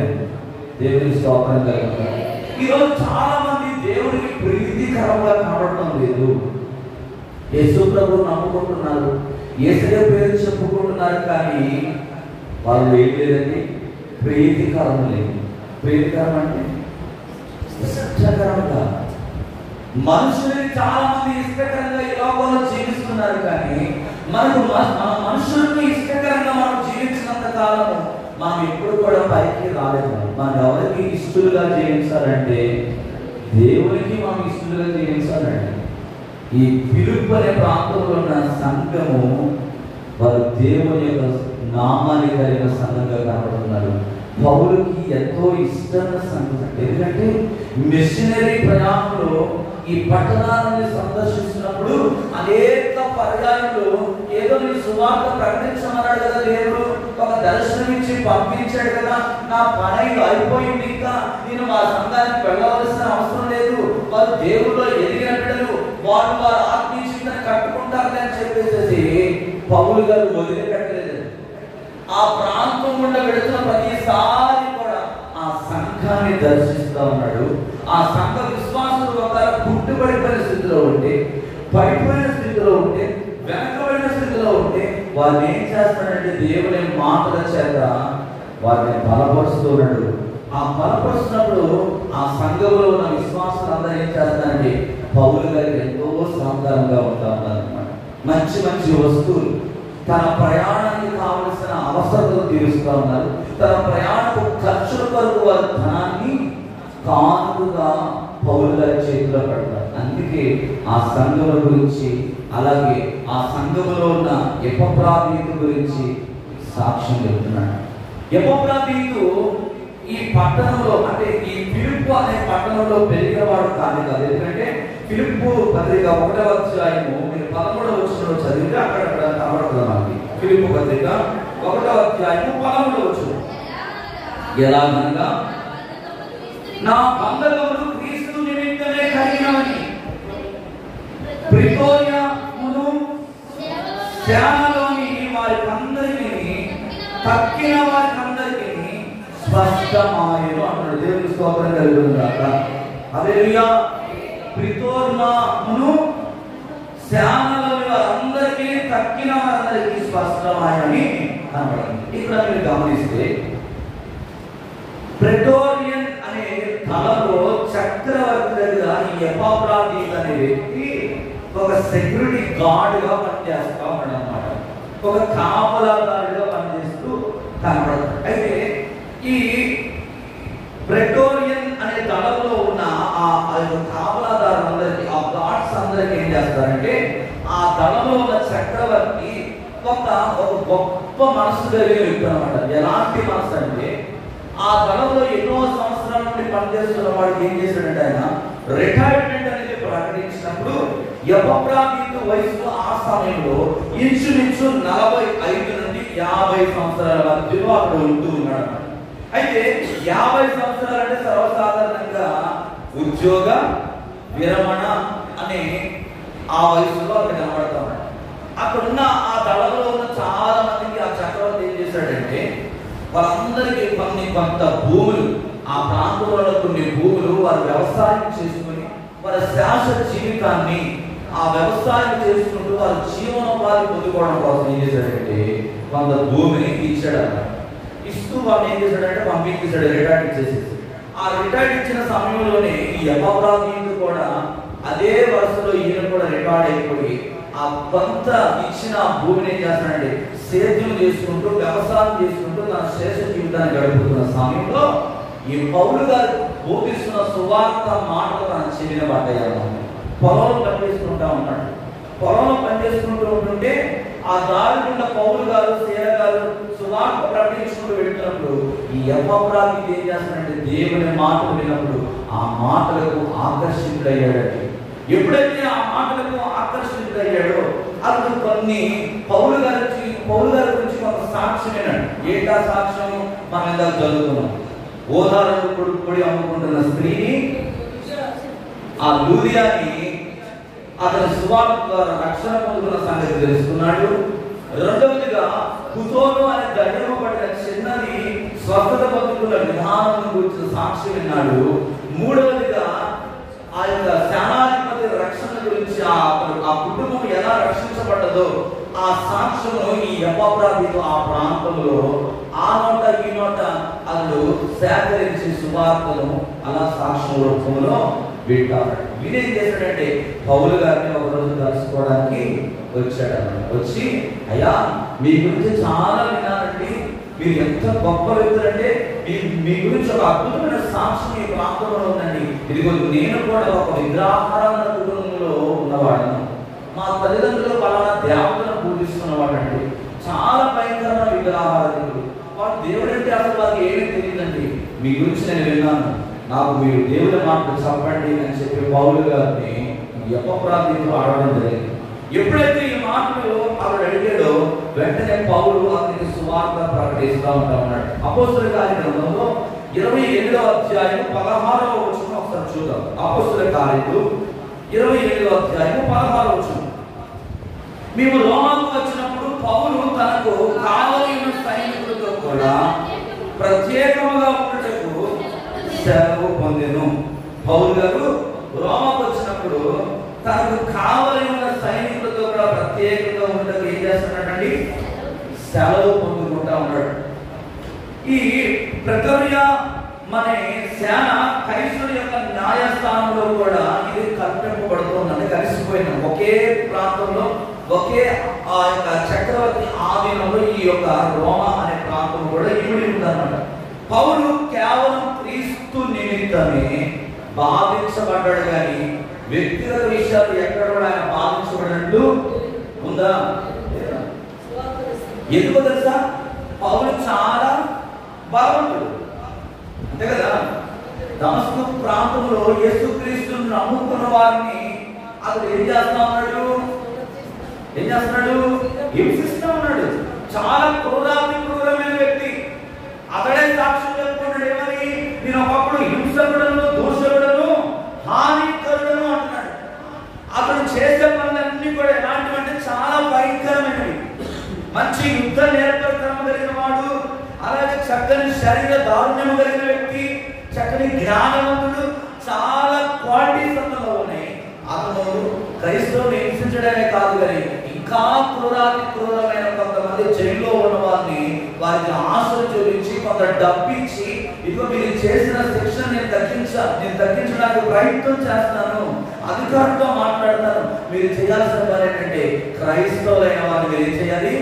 దేవుని స్తోత్రం కలుగుతుంది. ఈరోజు చాలా మంది దేవుడికి ప్రీతికరంగా కనబడటం లేదు. యేసు ప్రభువు నమ్ముకుంటున్నారు, యేసయ్య పేరు చెప్పుకుంటున్నారు, కానీ వాళ్ళు ఏం లేదండి, ప్రీతికరం లేదు. ప్రీతికరం అంటే ఇష్టకరంగా, మనుషులని చాలా మంది ఇష్టకరంగా ఈ లోకంలో జీవిస్తున్నారు. కానీ మనకు మనుషులకు ఇష్టకరంగా మనం జీవించినంత కాలము మనం ఎప్పుడు కూడా పైకి రాలేదు. మనం ఎవరికి ఇష్టలుగా జీవించాలంటే దేవునికి మనం ఇష్టలుగా జీవించాలంటే. ఈ ఫిలిప్పు అనే ప్రాంతంలో ఉన్న సంఘము వారు దేవుని యొక్క నామాన్ని కలిగిన సంఘంగా కనబడుతున్నారు. పౌలుకి ఎంతో ఇష్టమైన సంఘం. ఎందుకంటే మిషనరీ ప్రయాణంలో ఈ పట్టణాన్ని సందర్శిస్తున్నప్పుడు అనేక పర్యాయాలు ఏదో నీ సువార్త ప్రకటించమన్నాడు కదా దేవుడు, ఒక దర్శనం ఇచ్చి పంపించాడు కదా, నా పని అయిపోయింది, ఇంకా నేను మా సంఘానికి వెళ్ళవలసిన అవసరం లేదు, వారు దేవుల్లో ఎదిగిన బిడ్డలు, వారు ఆత్మీయ జీవితాన్ని కట్టుకుంటారు అని చెప్పేసి పౌలు గారు వదిలిపెట్టలేదు. ఆ ప్రాంతం గుండా వెళుతున్న ప్రతిసారి కూడా ఆ సంఘాన్ని దర్శిస్తూ ఉన్నాడు. ఆ సంఘ విశ్వాసులు ఒక పుట్టుబడిపోయిన స్థితిలో ఉంటే, పడిపోయిన స్థితిలో ఉంటే, వెనకబడిన స్థితిలో ఉంటే వారిని ఏం చేస్తాడంటే దేవుని మాటల చేత వారిని బలపరుస్తూ ఉన్నాడు. ఆ బలపరుస్తున్నప్పుడు ఆ సంఘంలో ఉన్న విశ్వాసులు అందరూ ఏం చేస్తారంటే పౌలు గారికి ఎంతో సహకారంగా ఉంటా ఉన్నారన్నమాట. మంచి మంచి వస్తువులు, తన ప్రయాణానికి కావలసిన అవసరాలు తీరుస్తూ ఉన్నారు. తన ప్రయాణపు ఖర్చుల కొరకు వారి ధనాన్ని కానుకగా పౌలు గారి చేతిలో పెడతారు. అందుకే ఆ సంఘముల గురించి, అలాగే ఆ సంఘములో ఉన్న ఎపఫ్రాదీతు గురించి సాక్ష్యం చెప్తున్నాడు. ఎపఫ్రాదీతు ఈ పట్టణంలో, అంటే ఈ ఫిలిప్పు అనే పట్టణంలో పెరిగినవాడు కాదు. ఎందుకంటే ఫిలిప్పు పత్రిక 1వ అధ్యాయము మీరు 13వ వచనంలో చదివితే అక్కడక్కడ కనబడుతుంది మనకి. ఫిలిప్పు పత్రిక 1వ అధ్యాయము 13వ వచనం, ఎలాగనగా నా బంధకములు క్రీస్తు నిమిత్తమే కలిగినవని ప్రితోరియమును సేనలోని వారికందరికీ తక్కిన వారికందరికీ స్పష్టమాయను అన్నాడు. దేవుని స్తోత్రం కలుగునుగాక. హల్లెలూయా. ప్రితోరియమును సేనలోని వారందరికీ తక్కిన వారందరికీ స్పష్టమాయని కనబడింది. ఇక్కడ మీరు గమనిస్తే ప్రెటోరియన్ అనే స్థలంలో చక్రవర్తి దగ్గర ఈ ఎపఫ్రాదీతు అనే వ్యక్తి ఒక సెక్యూరిటీ గార్డ్ గా పనిచేస్తా ఉన్నాడు అన్నమాట. ఒక కాపలాదారుడిగా పనిచేస్తూ కనబడతాడు. అయితే ఈ ప్రెటోరియన్ అనే దళంలో ఉన్న ఆ కాపలాదారులందరికీ, ఆ గార్డ్స్ అందరికీ ఏం చేస్తారంటే ఆ దళంలో ఉన్న చక్రవర్తి ఒక గొప్ప మనసు కలిగిన వ్యక్తి అనమాట. ఎలాంటి మనసు అంటే ఆ దళంలో ఎన్నో సంవత్సరాల నుండి పనిచేస్తున్న వాడికి ఏం చేశాడంటే ఆయన రిటైర్మెంట్ అనేది ప్రకటించినప్పుడు ఎపఫ్రాదీతు వయసు ఆ సమయంలో ఇంచుమించు 45 నుండి 50 సంవత్సరాల మధ్యలో అక్కడ ఉంటూ ఉన్నాడు. అయితే 50 సంవత్సరాలు అంటే సర్వసాధారణంగా ఉద్యోగ విరమణ అనే ఆ వయసులో అక్కడ కనబడతా ఉన్నాడు. అక్కడ ఉన్న ఆ దళంలో ఉన్న చాలా మందికి ఆ చక్రవర్తి ఏం చేశాడంటే వారందరికీ కొంత భూములు, ఆ ప్రాంతంలో కొన్ని భూములు వారు వ్యవసాయం చేసుకుని వారి శాశ్వత జీవితాన్ని ఆ వ్యవసాయం చేసుకుంటూ వారి జీవనోపాధి పొందుకోవడం కోసం ఏం చేశాడంటే కొంత భూమిని ఇచ్చాడు అన్నమాట. ఇస్తూ వాళ్ళు ఏం చేశాడంటే పంపించేశాడు, రిటైర్డ్ ఇచ్చేసేసి. ఆ రిటైర్డ్ ఇచ్చిన సమయంలోనే ఈ ఎపఫ్రాదీతు కూడా అదే వరుసలో ఈయన కూడా రిటైర్డ్ అయిపోయి ఆ కొంత ఇచ్చిన భూమిని ఏం చేస్తాడంటే సేద్యం చేసుకుంటూ వ్యవసాయం చేసుకుంటూ తన శ్రేష్ఠ జీవితాన్ని గడుపుతున్న సమయంలో ఈ పౌలు గారు బోధిస్తున్న సువార్త మాటలు తన చెవిన పడ్డాయి. పొలంలో పనిచేసుకుంటా ఉన్నాడు. పొలంలో పనిచేసుకుంటూ ఉంటుంటే ఆ దారి గుండా పౌలు గారు, సేన గారు సువార్త ప్రకటించుకుంటూ వెళ్తున్నప్పుడు ఈ ఎపఫ్రాదీతు ఏం చేస్తాడంటే దేవుని మాటలు విన్నప్పుడు ఆ మాటలకు ఆకర్షితుడయ్యాడంటే. ఎప్పుడైతే ఆ మాటలకు ఆకర్షితుడయ్యాడో అతను కొన్ని పౌలు గారి గురించి ఒక సాక్ష్యం విన్నాడు. ఏంటా సాక్ష్యం? మనం ఇందాక చదువుతున్నాం. ఓదారుడు పొడి అమ్ముకుంటున్న స్త్రీని, ఆ లూదియాని అతని సువార్త ద్వారా రక్షణ పొందుతున్న సంగతి తెలుసుకున్నాడు. రెండవదిగా కుతోను అనే దయ్యమపడిన చిన్నది స్వస్థత పొందుతున్న విధానం గురించి సాక్ష్యం విన్నాడు. మూడవదిగా ఆ యొక్క సేనాధిపతి రక్షణ గురించి, ఆ కుటుంబం ఎలా రక్షించబడ్డదో ఆ సాక్ష్యమును ఈ ఎపఫ్రాదీతు ఆ ప్రాంతంలో ఆ నోట ఈ నోట అతడు సేకరించి సువార్తను అలా సాక్ష్యం రూపంలో వింటాడు. వీడేం చేశాడంటే పౌలు గారిని ఒక రోజు కలుసుకోవడానికి వచ్చాడు. వచ్చి, అయ్యా మీ గురించి చాలా విన్నానండి, మీరు ఎంత గొప్ప వ్యక్తులంటే మీ గురించి ఒక అద్భుతమైన సాక్ష్యం ఈ ప్రాంతంలో ఉందండి. ఇదిగో నేను కూడా ఒక విగ్రహారాధన కుటుంబంలో ఉన్నవాడను. మా తల్లిదండ్రులు పలానా దేవతలను పూజిస్తున్నవాడండి. చాలా భయంకరమైన విగ్రహారాధకులు. వాడు దేవుడు అంటే అసలు వారికి ఏమీ తెలియదండి. మీ గురించి నేను విన్నాను, నాకు మీరు దేవుడి మాటలు చెప్పండి అని చెప్పి పౌలు గారిని ఎపఫ్రాదీతు ఆడడం జరిగింది. ఎప్పుడైతే ఈ మాటలు ఆవిడ అడిగాడో వెంటనే పౌలు అతనికి సువార్త ప్రకటిస్తూ ఉన్నాడు. అపోస్తలుల కార్యగ్రంథంలో 28వ అధ్యాయం 16వ వచనం ఒకసారి చూద్దాం. అపోస్తలుల కార్యములు 27వ అధ్యాయం 16వ వచనం. మేము రోమాకు వచ్చినప్పుడు పౌలు తనకు కావలసిన సైనికులతో కూడా ప్రత్యేకముగా ఉండటకు సెలవు పొందెను. పౌలు గారు రోమాకు వచ్చినప్పుడు తనకు కావలసిన సైనికులతో కూడా ప్రత్యేకంగా ఉండటకు ఏం చేస్తున్నాడండి? సెలవు పొందుకుంటా ఉన్నాడు. ఈ ప్రకర్య మన సేన కైసరు యొక్క న్యాయస్థానంలో కూడా ఇది కల్పింపబడుతుంది. కలిసిపోయిన ఒకే ప్రాంతంలో ఒకే ఆ యొక్క చక్రవర్తి ఆధీనంలో ఈ యొక్క రోమా అనే ప్రాంతం కూడా ఇమిడి ఉందన్నమాట. పౌలు కేవలం క్రీస్తు నిమిత్తమే బాధించబడ్డాడు, కానీ వ్యక్తిగత విషయాలు ఎక్కడ కూడా ఆయన బాధించబడినట్లు ఉందా? ఎందుకో తెలుసా? పౌలు చాలా బలవంతుడు, అంతే కదా. దమస్కు ప్రాంతంలో యేసుక్రీస్తును నమ్ముకున్న వారిని అతడు ఏం చేస్తున్నాడు? హింసిస్తూ ఉన్నాడు. చాలా క్రూరమైన వ్యక్తి. అతడే సాక్ష్యం చెప్పుకుంటాడు. ఏమని? నేను ఒకప్పుడు హింసకుడను, దూషకుడను, హానికరుడను అంటున్నాడు. అతడు చేసే పనులన్నీ కూడా ఎలాంటివంటే చాలా భయంకరమైనవి. మంచి యుద్ధ నేర్పరితనం కలిగిన వాడు, అలాగే చక్కని శరీర దారుణ్యం కలిగిన వ్యక్తి, చక్కని జ్ఞానవంతుడు, చాలా క్వాలిటీస్ అతను ఉన్నాయి. అతను క్రైస్తవుని హింసించడమే కాదు, కానీ ఇంకా క్రూరమైన కొంతమంది జైల్లో ఉన్న వారిని వారికి ఆశలు చూపించి కొంత డబ్బిచ్చి, ఇదిగో మీరు చేసిన శిక్షణ నేను తగ్గించడానికి ప్రయత్నం చేస్తాను, అధికారులతో మాట్లాడతాను, మీరు చేయాల్సిన పని ఏంటంటే క్రైస్తవులైన వారిని మీరు ఏం చేయాలి?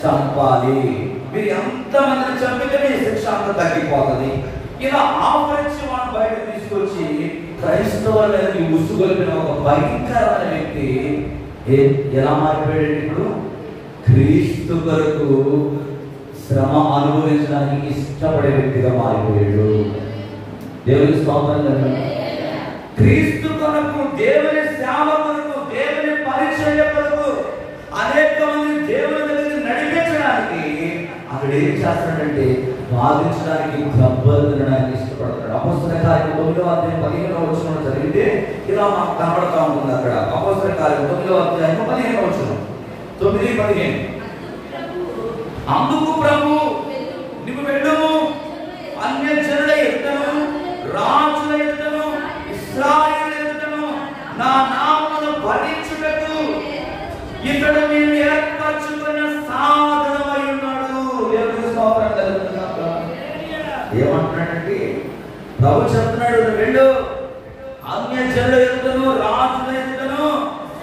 చంపాలి. మీరు ఎంతమందిని చంపితే మీ శిక్ష అంత తగ్గిపోతుంది. ఇలా ఆపరించి వాడిని బయటకు తీసుకొచ్చి క్రైస్తవులని ఉసుగొలిపిన ఒక భయంకరమైన వ్యక్తి ఎలా మారిపోయాడు? ఇప్పుడు క్రీస్తు కొరకు శ్రమ అనుభవించడానికి ఇష్టపడే వ్యక్తిగా మారిపోయాడు. దేవుని స్తోత్రం. క్రీస్తు కొరకు, దేవుని సేవ కొరకు, దేవుని పరిచర్య కొరకు అనేక మంది దేవుని దగ్గరికి నడిపించడానికి అక్కడ ఏం చేస్తాడంటే బాధించడానికి, దెబ్బలు తినడానికి ఇష్టపడతాడు. అపొస్తలుల కార్యం 9వ అధ్యాయం 15వ వచనంలో జరిగితే ఇలా మనకు కనబడతా ఉంటుంది. అక్కడ అపొస్తలుల కార్యం 9వ అధ్యాయం 15వ వచనం 9:15. అందుకు ప్రభు నీవు వెళ్ళుము, అన్యజనుల ఎదుటను, రాజుల ఎదుటను, ఇశ్రాయేలు ఎదుటను నా నామమును భరించుటకు ఇతడు నేను ఏర్పరచుకున్న సాధనమై ఉన్నాడు. దేవునికి స్తోత్రం కలుగును గాక. ఏమంటున్నాడంటే ప్రభు చెప్తున్నాడు, వెళ్ళు, అన్యజనుల ఎదుటను, రాజుల ఎదుటను,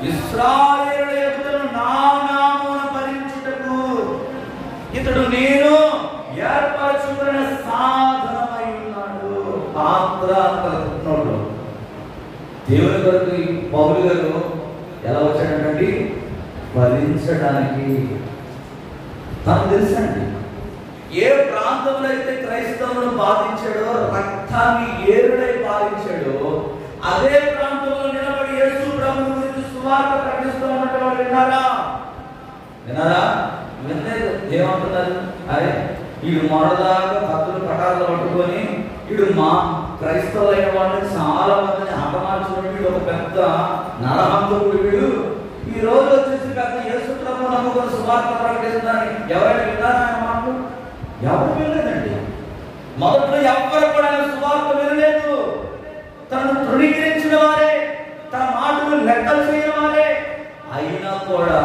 ఇశ్రాయేలు ఎదుటను నా నామమును భరించుటకు ఇతడు నేను ఏర్పరచుకున్న సాధనమై ఉన్నాడు. పాత్ర కలుగుతున్నాడు. దేవుని కొరకు పౌలు గారు ఎలా వచ్చాడంటే భరించడానికి. తనకు తెలుసండి, ఏ ప్రాంతంలో అయితే క్రైస్తవులను బాధించాడో, రక్తాన్ని ఏరుడై బాధించాడో, అదే ప్రాంతంలో నిలబడి యేసు ప్రభువు గురించి సువార్త ప్రకటిస్తూ ఉన్నటువంటి విన్నారా? వినలేదు. ఏమంటున్నారు? అరే వీడు మొరదాకా కత్తులు పటాలు పట్టుకొని వీడు మా క్రైస్తవులైన వాళ్ళని చాలా మందిని హతమార్చుకుని వీడు ఒక పెద్ద నరహంతకుడు. వీడు ఈ రోజు వచ్చేసి పెద్ద యేసు ప్రభువు నమ్ముకొని సువార్త ప్రకటిస్తున్నారని ఎవరైనా విన్నారా? ఆయన మాటలు ఎవరు వినలేదండి. మొదట్లో ఎవ్వరు కూడా ఆయన సువార్త వినలేదు. తనను తృణీకరించిన వారే, తన మాటలు లెక్కలు చేయని వారే, అయినా కూడా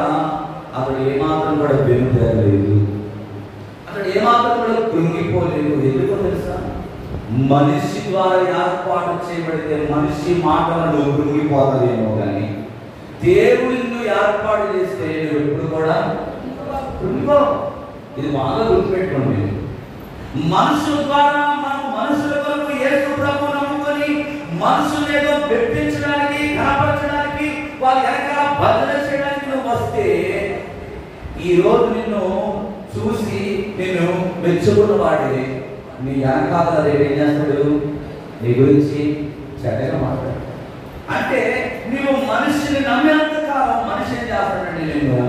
అతడు ఏమాత్రం కూడా వెనుతేరలేదు. అతడు ఏమాత్రం కూడా కృంగిపోలేదు. ఎందుకో తెలుసా? మనిషి ద్వారా ఏర్పాటు చేయబడితే మనిషి మాటలను కృంగిపోతాదేమో, కానీ దేవుడిని ఏర్పాటు చేస్తే నువ్వు ఎప్పుడు కూడా కృంగిపో. ఇది బాగా గుర్తుపెట్టుకోండి. మనుషుల ద్వారా మనం మనుషుల కొరకు యేసు ప్రభువు నమ్ముకొని మనుషులు ఏదో పెట్టించడానికి, కనపరచడానికి, వాళ్ళ వెనకాల భజన చేయడానికి నువ్వు వస్తే ఈ రోజు నిన్ను చూసి నిన్ను మెచ్చుకున్న వాడే నీ వెనకాల రేపు ఏం చేస్తాడు? నీ గురించి చెడ్డగా మాట్లాడు. అంటే నువ్వు మనిషిని నమ్మినంత కాలం మనిషి ఏం చేస్తాడంటే నిన్ను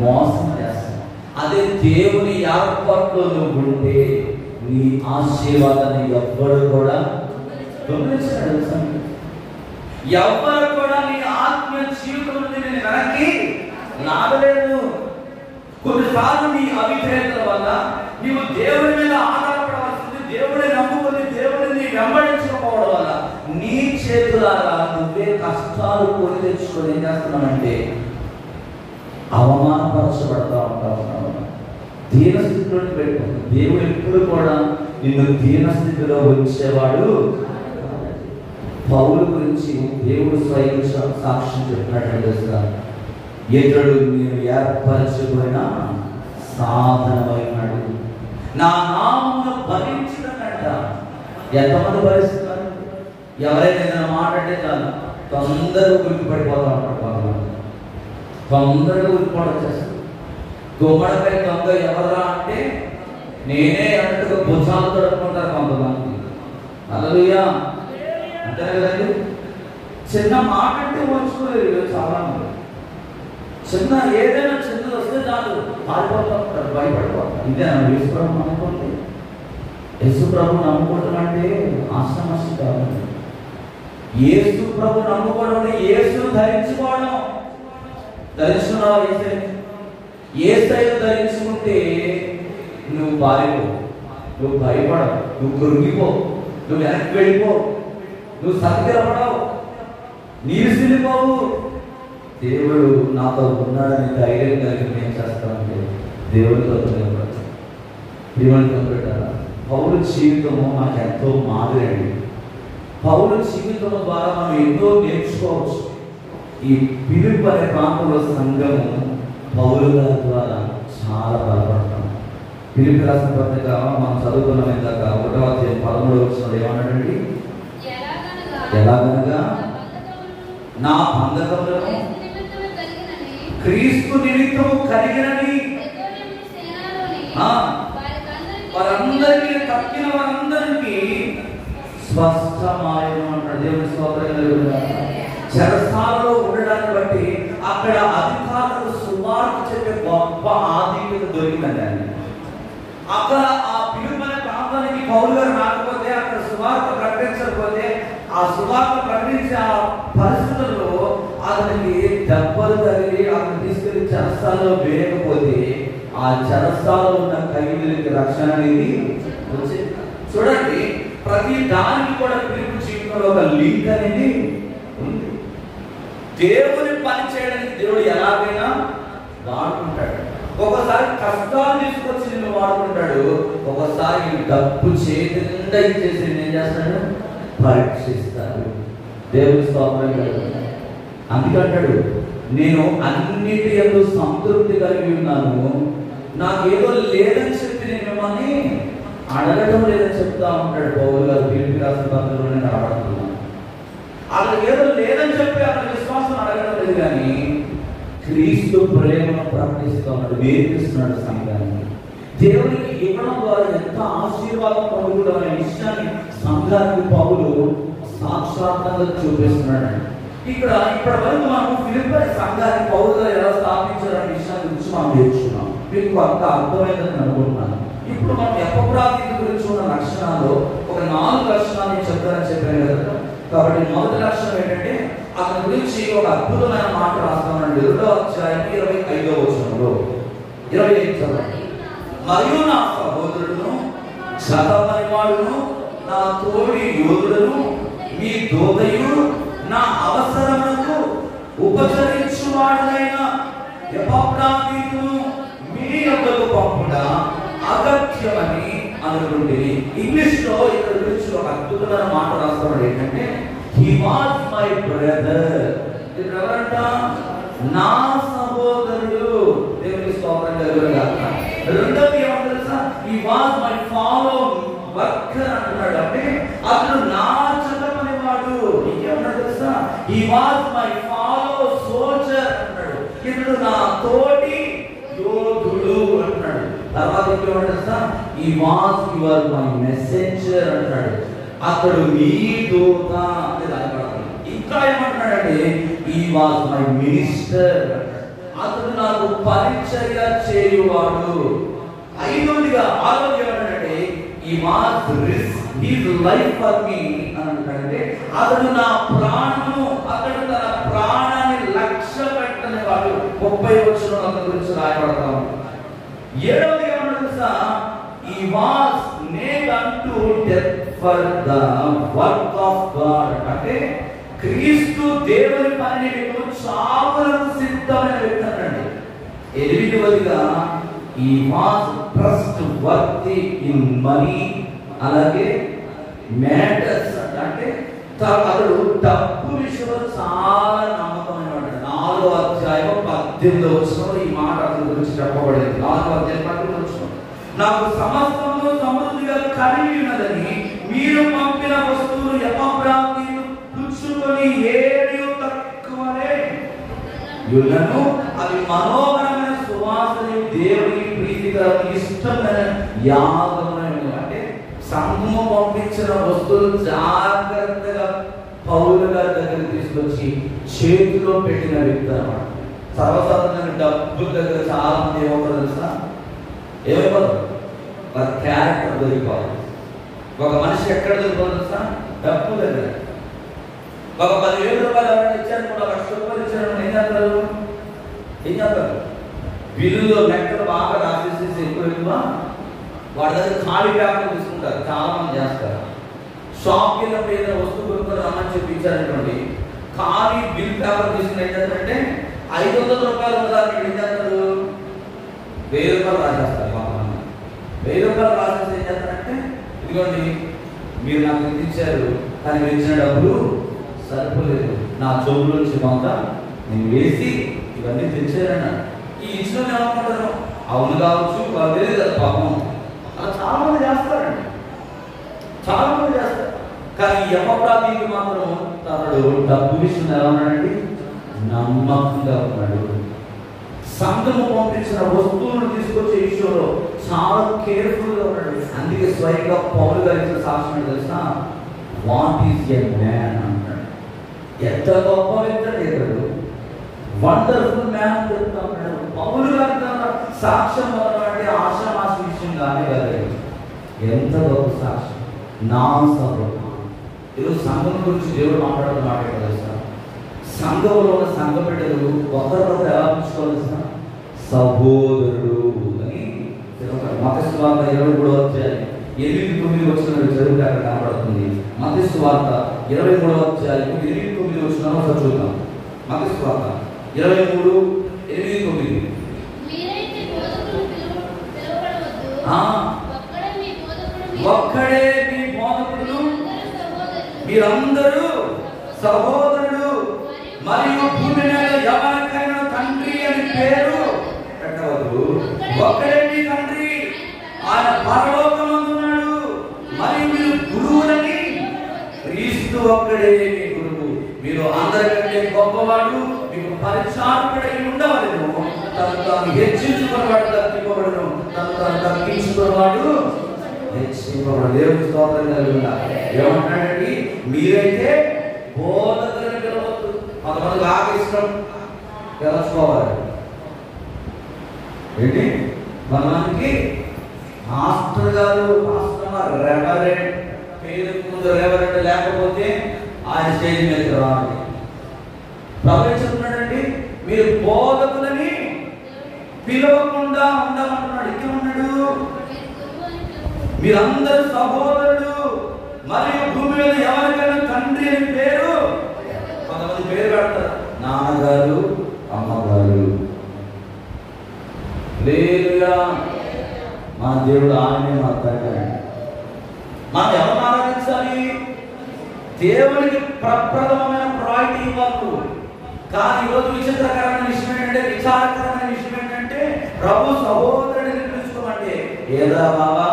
మోసం చేస్తాడు. అదే దేవుని ఏర్పాటులో నువ్వు ఉంటే నీ ఆశీర్వాదాన్ని ఎవ్వరు కూడా దొంగిలించాడు. ఎవ్వరు కూడా నీ ఆత్మీయ జీవితం నుండి నేను వెనక్కి లాగలేదు. కొన్నిసార్లు నీ అవిధేయతల వల్ల నీవు దేవుడి మీద ఆధారపడవలసింది, దేవుడిని నమ్ముకొని దేవుడిని వెంబడించకపోవడం వల్ల నీ చేతులారా నువ్వే కష్టాలు కొని తెచ్చుకొని ఏం చేస్తున్నామంటే అవమానపరచబడతా ఉంటావు. దీనస్థితిలో పెట్టుకుంటుంది. దేవుడు ఎప్పుడు కూడా నిన్ను దీనస్థితిలో ఉంచేవాడు. పౌలు గురించి దేవుడు స్వయం సాక్ష్యం చెప్పినట్టు ఇతడు నేను ఏర్పరచుకున్న సాధనమైనాడు, నా నామమును భరించదనంట. ఎంతమంది భరిస్తున్నారు? ఎవరైనా ఏదైనా మాట అంటే చాలు తొందరగా ఉరికిపడిపోతా ఉంటారు. కొంతమంది తొందరగా ఉరికిపోవడం చేస్తారు. గుమ్మడిపై దొంగ ఎవరా అంటే నేనే అన్నట్టుగా భుజాలు తడుపుకుంటారు కొంతమంది. హల్లెలూయా అంటారు కదండి. చిన్న మాట అంటే వచ్చుకోలేదు చాలా మంది. చిన్న ఏదైనా చిన్నది వస్తే చాలు పారిపోతూ ఉంటారు, భయపడిపోతారు. ఇదే యేసు ప్రభు నమ్ముకోండి. యేసు ప్రభు నమ్ముకోవడం అంటే ఆశ్రమస్సు కాదు. యేసు ప్రభు నమ్ముకోవడం అంటే యేసును ధరించుకోవడం. ధరించుకున్నావా? ఏసైను ధరించుకుంటే నువ్వు పారిపో, నువ్వు భయపడవు, నువ్వు కృంగిపో, నువ్వు వెనక్కి వెళ్ళిపో, నువ్వు సత్కరపడవు, నీరుసిలిపోవు. దేవుడు నాతో ఉన్నాడని ధైర్యం కలిగి ఏం చేస్తామంటే దేవుడితో నిలబడతాం. దేవుడితో పెట్టారా? పౌలు జీవితము మనకు ఎంతో మాదిరండి. పౌలు జీవితం ద్వారా మనం ఎన్నో నేర్చుకోవచ్చు. ఈ ఫిలిప్పీ అనే ప్రాంతంలో సంఘము పౌలు గారి ద్వారా చాలా బలపడతాం. ఫిలిప్పీ రాసిన పత్రిక మనం చదువుకున్నాం ఇందాక 1వ అధ్యాయం 13వ వచనంలో ఏమన్నాడండి? ఎలాగనగా నా బంధకములను క్రీస్తు నిమిత్తము కలిగినని వారందరికీ తక్కిన వారందరికీ స్పష్టమాయను అంటాడు. దేవుని స్తోత్రం. చెరసాలలో ఉండడాన్ని బట్టి అక్కడ అధికారులకు సువార్త చెప్పే గొప్ప ఆధిక్యత దొరికిందండి. అక్కడ ఆ ఫిలిప్పీ అనే ప్రాంతానికి పౌలు గారు రాకపోతే, అక్కడ సువార్త ప్రకటించకపోతే, ఆ సువార్త ప్రకటించే ఆ పరిస్థితుల్లో అతనికి దెబ్బలు తగిలి అతను తీసుకెళ్లి చెరసాలలో వేయకపోతే ఆ చెరసాలలో ఉన్న ఖైదీలకి రక్షణ అనేది వచ్చేది. చూడండి, ప్రతి దానికి కూడా ఫిలిప్పీ జీవితంలో ఒక లింక్ అనేది ఉంది. దేవుని పని చేయడానికి దేవుడు ఎలాగైనా వాడుకుంటాడు. ఒకసారి కష్టాలు తీసుకొచ్చి నిన్ను వాడుకుంటాడు, ఒకసారి డబ్బు చేతి నిండా ఇచ్చేసి ఏం చేస్తాడు? పరీక్షిస్తాడు. దేవుని స్తోత్రం. అందుకంటాడు, నేను అన్నిటి యందు సంతృప్తి కలిగి ఉన్నాను, నాకేదో లేదని చెప్పి నేను మిమ్మల్ని అడగడం లేదని చెప్తా ఉంటాడు పౌలు గారు. ఫిలిప్పీ రాసిన పత్రికలో నేను అడుగుతున్నాను. అతను ఏదో లేదని చెప్పి అతని విశ్వాసం అడగడం లేదు, కానీ క్రీస్తు ప్రేమను ప్రకటిస్తూ ఉన్నాడు, నేర్పిస్తున్నాడు సంఘానికి. దేవునికి ఇవ్వడం ద్వారా ఎంత ఆశీర్వాదం పొందుకోవడం అనే విషయాన్ని సంఘానికి పౌలు సాక్షాత్తంగా చూపిస్తున్నాడు. ఇక్కడ ఇప్పటి వరకు మనం ఫిలిప్పీ సంఘాన్ని పౌలు గారు ఎలా స్థాపించారనే విషయాన్ని గురించి మనం నేర్చుకున్నాం. మీకు అంత అర్థమైందని అనుకుంటున్నాను. ఇప్పుడు మనం ఎపఫ్రాదితు గురించి ఉన్న లక్షణాలు ఒక 4 లక్షణాలు చెప్తారని చెప్పాను కదా. కాబట్టి మొదటి లక్షణం ఏంటంటే అతని గురించి ఒక అద్భుతమైన మాట రాస్తామండి. 2వ అధ్యాయం 25వ వచనంలో 25 మరియు నా సహోదరుడును శతపనివాడును నా తోడి యోధుడును మీ దోదయు నా అవసరములకు ఉపచరించువాడునైన ఎపఫ్రాదితును మీ యొద్దకు పంపుట అగత్యమని అనుకుంటే, ఇంగ్లీష్ లో ఇక్కడ గురించి ఒక అద్భుతమైన మాట రాస్తాడు. ఏంటంటే he was my brother. ఇక్కడ ఎవరంట? నా సహోదరుడు. దేవుని స్తోత్రం కలుగుగాక. రెండోది ఏమంటారు తెలుసా? he was my fellow worker అంటున్నాడు. అంటే అతను నా చెంత పనివాడు. ఇంకేమన్నాడు తెలుసా? he was my fellow soldier అంటున్నాడు. ఇతడు నా తోటి యోధుడు అంటున్నాడు. తర్వాత ఇంకేమన్నాడు తెలుసా? he was my messenger అంటున్నాడు. అతడు మీ దూత అని రాయబడుతుంది. ఇంకా ఏమంటున్నాడంటే he was my minister, అతడు నాకు పరిచర్య చేయువాడు. ఐదవదిగా ఏమంటాడంటే he was risk his life for me అని అంటాడంటే అతడు నా ప్రాణము, అతడు తన ప్రాణాన్ని లక్ష్య పెట్టని వాడు. 30 వచనం అతని గురించి రాయబడతాం. ఏడవది ఏమన్నా తెలుసా? he was made unto death for the work of God. అంటే క్రీస్తు దేవుని పని చావులకు సిద్ధమైన వ్యక్తి అనండి. ఎనిమిదవదిగా he was trustworthy in money, అలాగే matters. అంటే అతడు డబ్బు విషయంలో చాలా నమ్మకమైన. 4వ అధ్యాయం 18వ వచనంలో ఈ మాట అతని గురించి చెప్పబడింది. 4వ అధ్యాయం 18వ వచనం, నాకు సమస్తము సమృద్ధిగా కలిగి ఉన్నదని మీరు పంపిన వస్తువులు ఎపఫ్రాదీతు పుచ్చుకొని ఏది తక్కువనే యులను అవి మనోహరమైన సువాసన దేవునికి ప్రీతికరమైన ఇష్టమైన యాగములైన. అంటే సంఘము పంపించిన వస్తువులు జాగ్రత్తగా పౌలు గారి దగ్గర తీసుకొచ్చి చేతిలో పెట్టిన వ్యక్తి అన్నమాట. సర్వసాధారణంగా డబ్బుల దగ్గర చాలా మంది ఏమవుతారు తెలుసా? ఏమైపోతారు? ఒక క్యారెక్టర్ దొరికిపోవాలి. ఒక మనిషి ఎక్కడ దొరికిపోతుంది తెలుసా? డబ్బు దగ్గర. ఒక 10,000 రూపాయలు ఎవరైనా ఇచ్చారు, 1,00,000 రూపాయలు ఇచ్చారు, ఏం చేస్తారు? బిల్లులో లెక్కలు బాగా రాసేసేసి ఎక్కువ వాడి దగ్గర ఖాళీ పేపర్ తీసుకుంటారు. చాలా మంది చేస్తారు. షాప్కి వెళ్ళినప్పుడు ఏదైనా వస్తువు కొనుక్కొని రమ్మని చెప్పి ఇచ్చారనుకోండి, ఖాళీ బిల్ పేపర్ తీసుకుని ఏం చేస్తారంటే 500 రూపాయలు ఉన్నదాన్ని ఏం చేస్తారు? 1000 రూపాయలు రాసేస్తారు. 1000 రూపాయలు రాసేసి ఏం చేస్తారంటే, ఇదిగోండి మీరు నాకు ఎంత ఇచ్చారు, కానీ మీరు ఇచ్చిన డబ్బులు సరిపోలేదు, నా జోబులో నుంచి కొంత నేను వేసి ఇవన్నీ తెచ్చారన్న. ఈ ఇచ్చిన ఏమనుకుంటారు? అవును కావచ్చు, వాళ్ళు తెలియదు కదా పాపం. అలా చాలా మంది చేస్తారండి, చాలా మంది చేస్తారు. కానీ ఎపఫ్రాదీతు మాత్రం తనడు డబ్బు విషయం ఎలా ఉన్నాడండి? నమ్మకంగా ఉన్నాడు. సంఘము పంపించిన వస్తువులను తీసుకొచ్చే విషయంలో చాలా కేర్ఫుల్ గా ఉన్నాడు. అందుకే స్వయంగా పౌలు గారి సాక్ష్యం తెలుసా? వాట్ ఈస్ ఎ మ్యాన్ అంటాడు. ఎంత గొప్ప వ్యక్తి లేదు, వండర్ఫుల్ మ్యాన్ అని చెప్తా ఉన్నాడు. పౌలు గారి సాక్ష్యం అంటే ఆశామాష విషయం కానీ కాదు. ఎంత గొప్ప సాక్ష్యం. నా సహోదరుడు, ఈరోజు సంఘం గురించి దేవుడు మాట్లాడుతూ మాట్లాడారు సార్. సంఘంలో ఉన్న సంఘ బిడ్డలు ఒకరికొకరు ఎలా పుచ్చుకోవాలి సార్? సహోదరుడు అని. మత్తయి సువార్త 23వ అధ్యాయం 8-9 వచనాలు చదివితే అక్కడ కనబడుతుంది. మత్తయి సువార్త 23వ అధ్యాయం 8-9 వచనాలు ఒకసారి చూద్దాం. మత్తయి సువార్త 23:8-9. ఒక్కడే మీ బోధకుడు, మీరందరూ సహోదరుడు, మరియు భూమి మీద ఎవరికైనా తండ్రి అని పేరు పెట్టవద్దు. ఒక్కడే మీ తండ్రి, ఆయన పరలోకమందున్నాడు. మరియు మీరు గురువులని, క్రీస్తు ఒక్కడే మీ గురువు. మీరు అందరికంటే గొప్పవాడు, మీకు పరిచారకుడై ఉండవలెను. తను తాను హెచ్చించుకున్నవాడు తగ్గింపబడును, తను తాను తగ్గించుకున్నవాడు హెచ్చింపబడు. దేవుని స్తోత్రం కలుగునా. ఏమంటాడండి? మీరైతే బోధకులను పిలవద్దు. కొంతమందికి ఆగిష్టం తెలుసుకోవాలి ఏంటి? కొంతమందికి మాస్టర్ గారు, మాస్టర్ రెవరెంట్, పేరుకు ముందు రెవరెంట్ లేకపోతే ఆయన స్టేజ్ మీదకి రావాలి. ప్రభు చెప్తున్నాడండి, మీరు బోధకులని పిలవకుండా ఉండమంటున్నాడు. ఇంకేమన్నాడు? మీరందరూ సహోదరుడు, మరియు భూమి మీద ఎవరికైనా తండ్రి అని పేరు. కొంతమంది పేరు పెడతారు, నాన్నగారు, అమ్మగారు. లేదా మన దేవుడు ఆయనే మా తండ్రి. మనం ఎవరు ఆరాధించాలి? దేవుడికి ప్రప్రథమమైన ప్రయారిటీ ఇవ్వాలి. కానీ ఈరోజు విచిత్రకరమైన విషయం ఏంటంటే, విచారకరమైన విషయం ఏంటంటే, ప్రభు సహోదరుడిని పిలుచుకోమంటే ఏదా బాబా,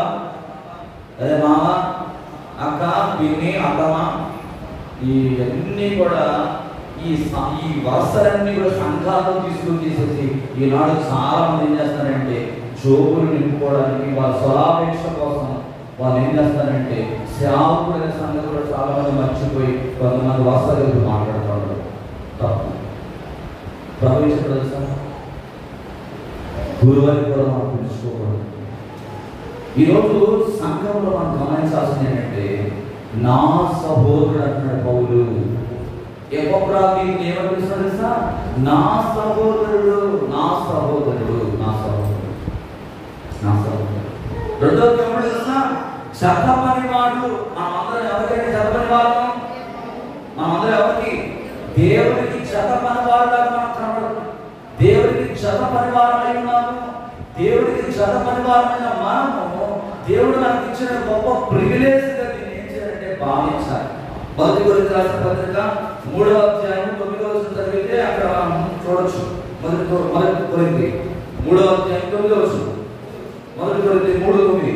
అదే మామ, అక్క, పిన్ని, అత్తమ్మ, ఇవన్నీ కూడా ఈ వరుసలన్నీ కూడా సంఘాలు తీసుకుని తీసేసి ఈనాడు చాలా మంది ఏం చేస్తారంటే, జోబులు నింపుకోవడానికి వాళ్ళ స్వలాపేక్ష కోసం వాళ్ళు ఏం చేస్తారంటే, సేవకుడైన సంఘంలో చాలా మంది మర్చిపోయి కొంతమంది వరుసలు మాట్లాడుతున్నారు. తప్పు. ప్రవేశ గురువుని కూడా మనం పిలుచుకోకూడదు. ఈరోజు సంఘంలో మనం గమనించాల్సింది ఏంటంటే, నా సహోదరుడు అంటున్నాడు పౌలు. ఎపఫ్రాదీతుని ఏమని పిలుస్తున్నాడు సార్? నా సహోదరుడు, నా సహోదరుడు, నా సహోదరుడు. రెండోది ఎవరు తెలుసా? చదవనివాడు. మనమందరం ఎవరికైనా చదవని వాళ్ళం? మనమందరం ఎవరికి? దేవుడికి చదవని వాళ్ళగా మనం కనబడదు. దేవుడికి చదవని వారమై ఉన్నాము. దేవుడికి చదవని వారమైన మనము దేవుడు మనకి ఇచ్చిన గొప్ప ప్రివిలేజ్గా దీన్ని ఏం చేయాలంటే భావించాలి. మొదటి కొరింథీయులకు రాసిన పత్రిక 3వ అధ్యాయం 9వ వచనం చదివితే అక్కడ మనం చూడొచ్చు. మొదటి కొరింథీ 3వ అధ్యాయం 9వ వచనం. మొదటి కొరింథీ 3:9.